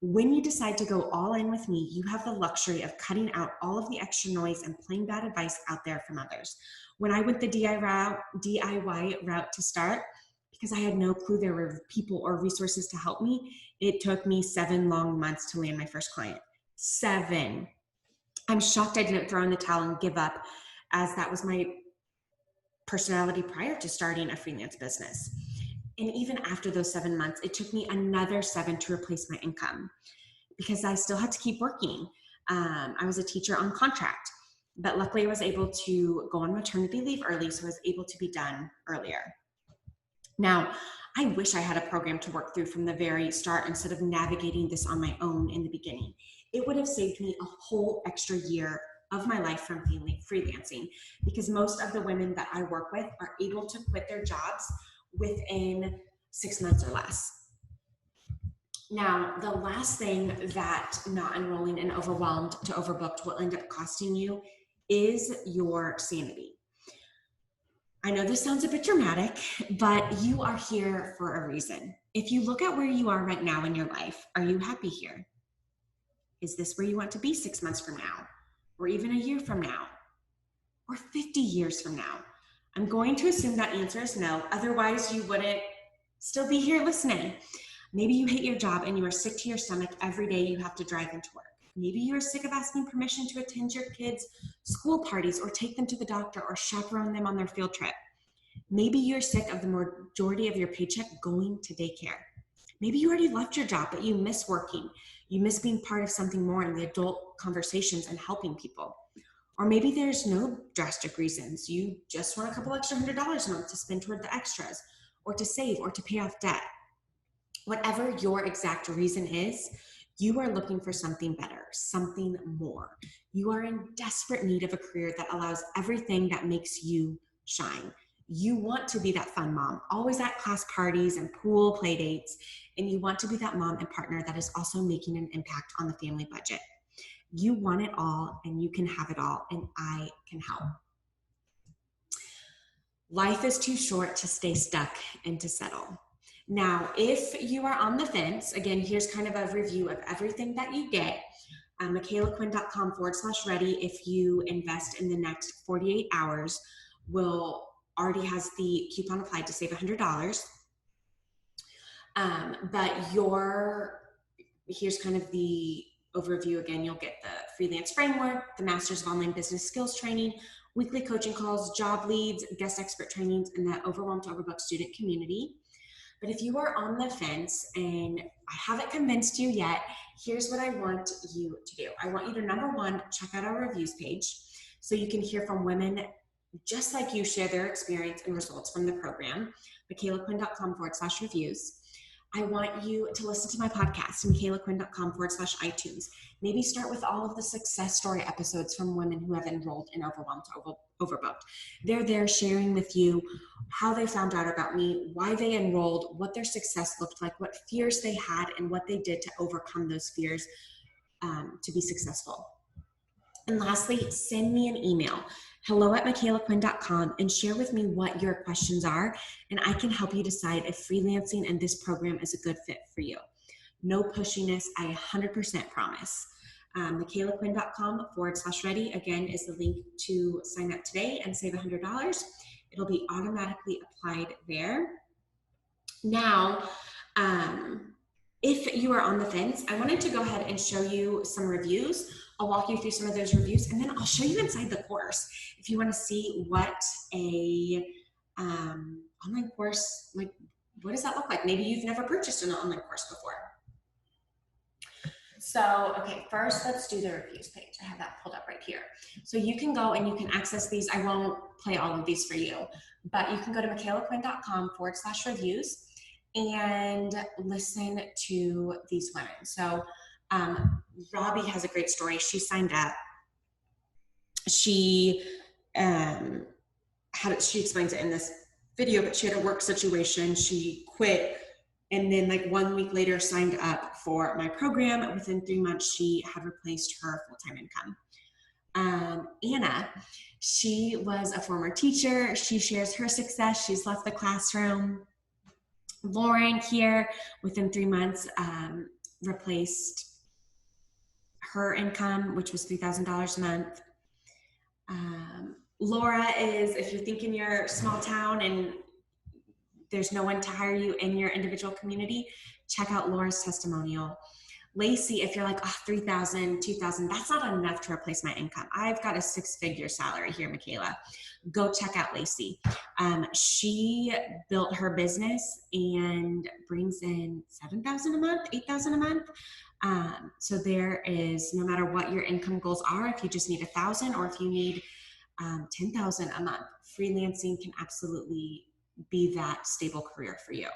When you decide to go all in with me, you have the luxury of cutting out all of the extra noise and plain bad advice out there from others. When I went the DIY route to start, because I had no clue there were people or resources to help me, it took me 7 long months to land my first client. 7. I'm shocked I didn't throw in the towel and give up, as that was my personality prior to starting a freelance business. And even after those 7 months, it took me another 7 to replace my income because I still had to keep working. I was a teacher on contract, but luckily I was able to go on maternity leave early, so I was able to be done earlier. Now, I wish I had a program to work through from the very start instead of navigating this on my own in the beginning. It would have saved me a whole extra year of my life from freelancing, because most of the women that I work with are able to quit their jobs within 6 months or less. Now, the last thing that not enrolling in Overwhelmed to Overbooked will end up costing you is your sanity. I know this sounds a bit dramatic, but you are here for a reason. If you look at where you are right now in your life, are you happy here? Is this where you want to be 6 months from now, or even a year from now, or 50 years from now? I'm going to assume that answer is no, otherwise you wouldn't still be here listening. Maybe you hate your job and you are sick to your stomach every day you have to drive into work. Maybe you are sick of asking permission to attend your kids' school parties or take them to the doctor or chaperone them on their field trip. Maybe you're sick of the majority of your paycheck going to daycare. Maybe you already left your job, but you miss working. You miss being part of something more in the adult conversations and helping people. Or maybe there's no drastic reasons. You just want a couple extra $100 a month to spend toward the extras, or to save, or to pay off debt. Whatever your exact reason is, you are looking for something better, something more. You are in desperate need of a career that allows everything that makes you shine. You want to be that fun mom, always at class parties and pool play dates, and you want to be that mom and partner that is also making an impact on the family budget. You want it all, and you can have it all, and I can help. Life is too short to stay stuck and to settle. Now, if you are on the fence, again, here's kind of a review of everything that you get. MichaelaQuinn.com/ready. If you invest in the next 48 hours, already has the coupon applied to save $100. But here's kind of the overview again. You'll get the freelance framework, the Masters of Online Business Skills training, weekly coaching calls, job leads, guest expert trainings, and the Overwhelmed to Overbooked student community. But if you are on the fence and I haven't convinced you yet, here's what I want you to do. I want you to, number one, check out our reviews page so you can hear from women just like you share their experience and results from the program. MichaelaQuinn.com/reviews. I want you to listen to my podcast, michaelaquinn.com/iTunes. Maybe start with all of the success story episodes from women who have enrolled in Overwhelmed to Overbooked. They're there sharing with you how they found out about me, why they enrolled, what their success looked like, what fears they had, and what they did to overcome those fears to be successful. And lastly, send me an email, hello@michaelaquinn.com, and share with me what your questions are, and I can help you decide if freelancing and this program is a good fit for you. No pushiness, I 100% promise. michaelaquinn.com/ready, again, is the link to sign up today and save $100. It'll be automatically applied there. Now, if you are on the fence, I wanted to go ahead and show you some reviews. I'll walk you through some of those reviews, and then I'll show you inside the course if you want to see what a online course, like, what does that look like? Maybe you've never purchased an online course before. So, okay, first let's do the reviews page. I have that pulled up right here. So you can go and you can access these. I won't play all of these for you, but you can go to michaelaquinn.com/reviews and listen to these women. So Robbie has a great story. She signed up. She explains it in this video, but she had a work situation. She quit, and then like 1 week later signed up for my program. Within 3 months, she had replaced her full-time income. Anna, she was a former teacher. She shares her success. She's left the classroom. Lauren here, within 3 months, replaced her income, which was $3,000 a month. Laura is, if you're thinking you're a small town and there's no one to hire you in your individual community, check out Laura's testimonial. Lacey, if you're like, oh, $3,000, $2,000, that's not enough to replace my income. I've got a 6-figure salary here, Michaela. Go check out Lacey. She built her business and brings in $7,000 a month, $8,000 a month. So there is, no matter what your income goals are, if you just need 1,000 or if you need 10,000 a month, freelancing can absolutely be that stable career for you.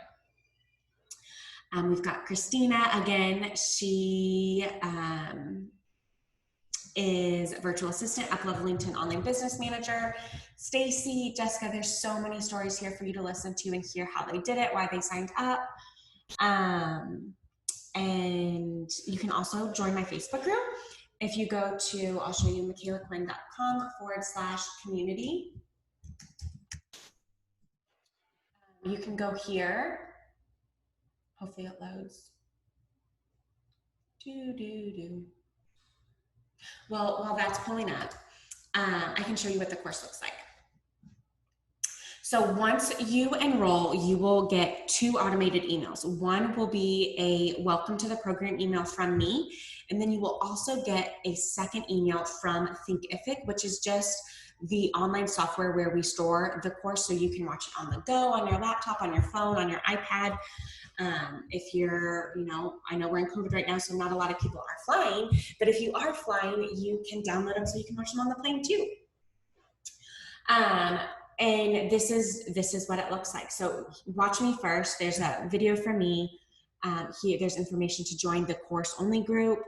We've got Christina again. She is a virtual assistant, up-leveling to an online business manager. Stacy, Jessica, there's so many stories here for you to listen to and hear how they did it, why they signed up. And you can also join my Facebook group. If you go to, I'll show you, michaelaquinn.com/community. You can go here. Hopefully it loads. Well, while that's pulling up, I can show you what the course looks like. So once you enroll, you will get 2 automated emails. One will be a welcome to the program email from me, and then you will also get a second email from Thinkific, which is just the online software where we store the course so you can watch it on the go, on your laptop, on your phone, on your iPad. If you're, I know we're in COVID right now, so not a lot of people are flying, but if you are flying, you can download them so you can watch them on the plane too. And this is what it looks like. So watch me first. There's a video from me. Here, there's information to join the course only group,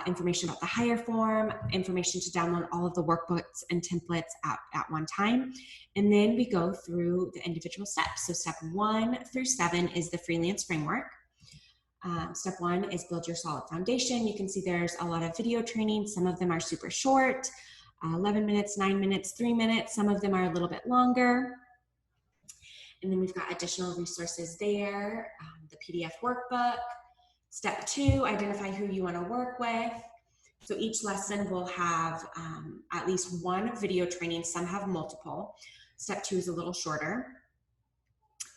information about the hire form, information to download all of the workbooks and templates at one time. And then we go through the individual steps. So step 1 through 7 is the freelance framework. Step 1 is build your solid foundation. You can see there's a lot of video training. Some of them are super short, 11 minutes, 9 minutes, 3 minutes. Some of them are a little bit longer. And then we've got additional resources there, the PDF workbook. Step 2, identify who you want to work with. So each lesson will have at least 1 video training. Some have multiple. Step 2 is a little shorter.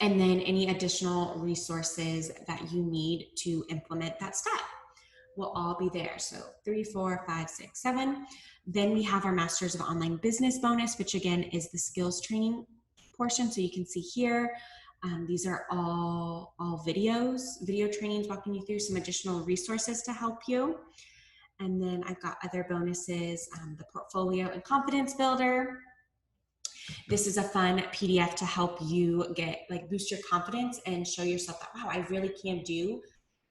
And then any additional resources that you need to implement that step will all be there. So 3, 4, 5, 6, 7. Then we have our Masters of Online Business bonus, which again is the skills training portion. So you can see here, these are all video trainings walking you through some additional resources to help you. And then I've got other bonuses, the portfolio and confidence builder. This is a fun PDF to help you boost your confidence and show yourself that, wow, I really can do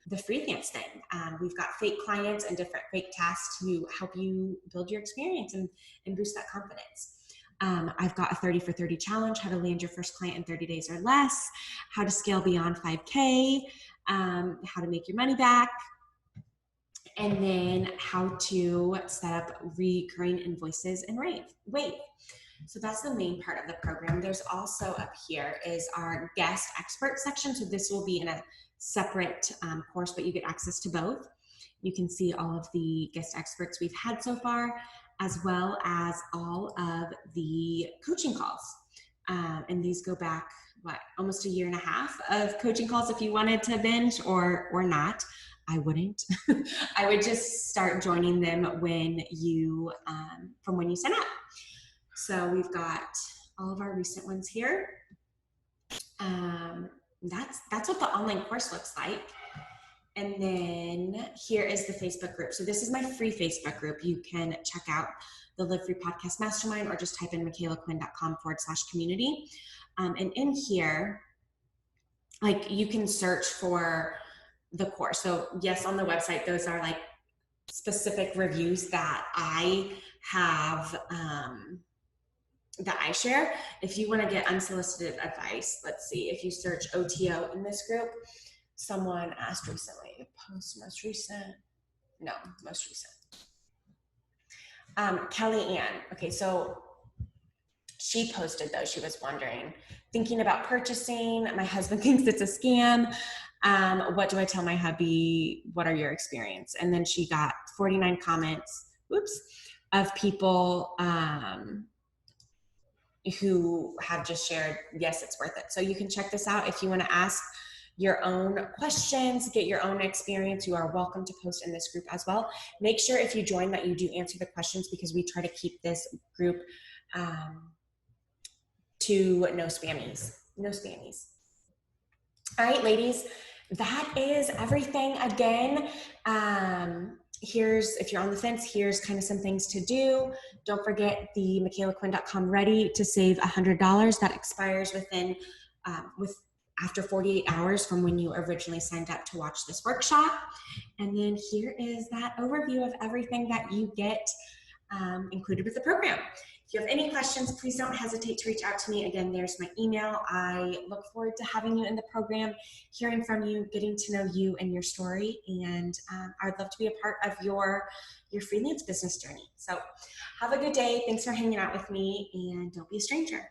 the freelance thing. We've got fake clients and different fake tasks to help you build your experience and boost that confidence. I've got a 30 for 30 challenge, how to land your first client in 30 days or less, how to scale beyond 5K, how to make your money back, and then how to set up recurring invoices and Wave. So that's the main part of the program. There's also up here is our guest expert section. So this will be in a separate course, but you get access to both. You can see all of the guest experts we've had so far, as well as all of the coaching calls. And these go back, almost a year and a half of coaching calls if you wanted to binge or not. I wouldn't. I would just start joining them when you, from when you sign up. So we've got all of our recent ones here. That's what the online course looks like. And then here is the Facebook group. So this is my free Facebook group. You can check out the Live Free Podcast Mastermind or just type in michaelaquinn.com/community. And in here, you can search for the course. So yes, on the website, those are specific reviews that I have, that I share. If you want to get unsolicited advice, let's see, if you search OTO in this group, someone asked recently, most recent. Kelly Ann. Okay, so she posted though, she was wondering, thinking about purchasing, my husband thinks it's a scam. What do I tell my hubby? What are your experience? And then she got 49 comments, of people who have just shared, yes, it's worth it. So you can check this out. If you want to ask your own questions, get your own experience, you are welcome to post in this group as well. Make sure if you join that you do answer the questions, because we try to keep this group to no spammies. All right, ladies, that is everything. Again, if you're on the fence, here's kind of some things to do. Don't forget the michaelaquinn.com ready to save $100. That expires after 48 hours from when you originally signed up to watch this workshop. And then here is that overview of everything that you get included with the program. If you have any questions, please don't hesitate to reach out to me. Again, there's my email. I look forward to having you in the program, hearing from you, getting to know you and your story. And I'd love to be a part of your freelance business journey. So have a good day. Thanks for hanging out with me, and don't be a stranger.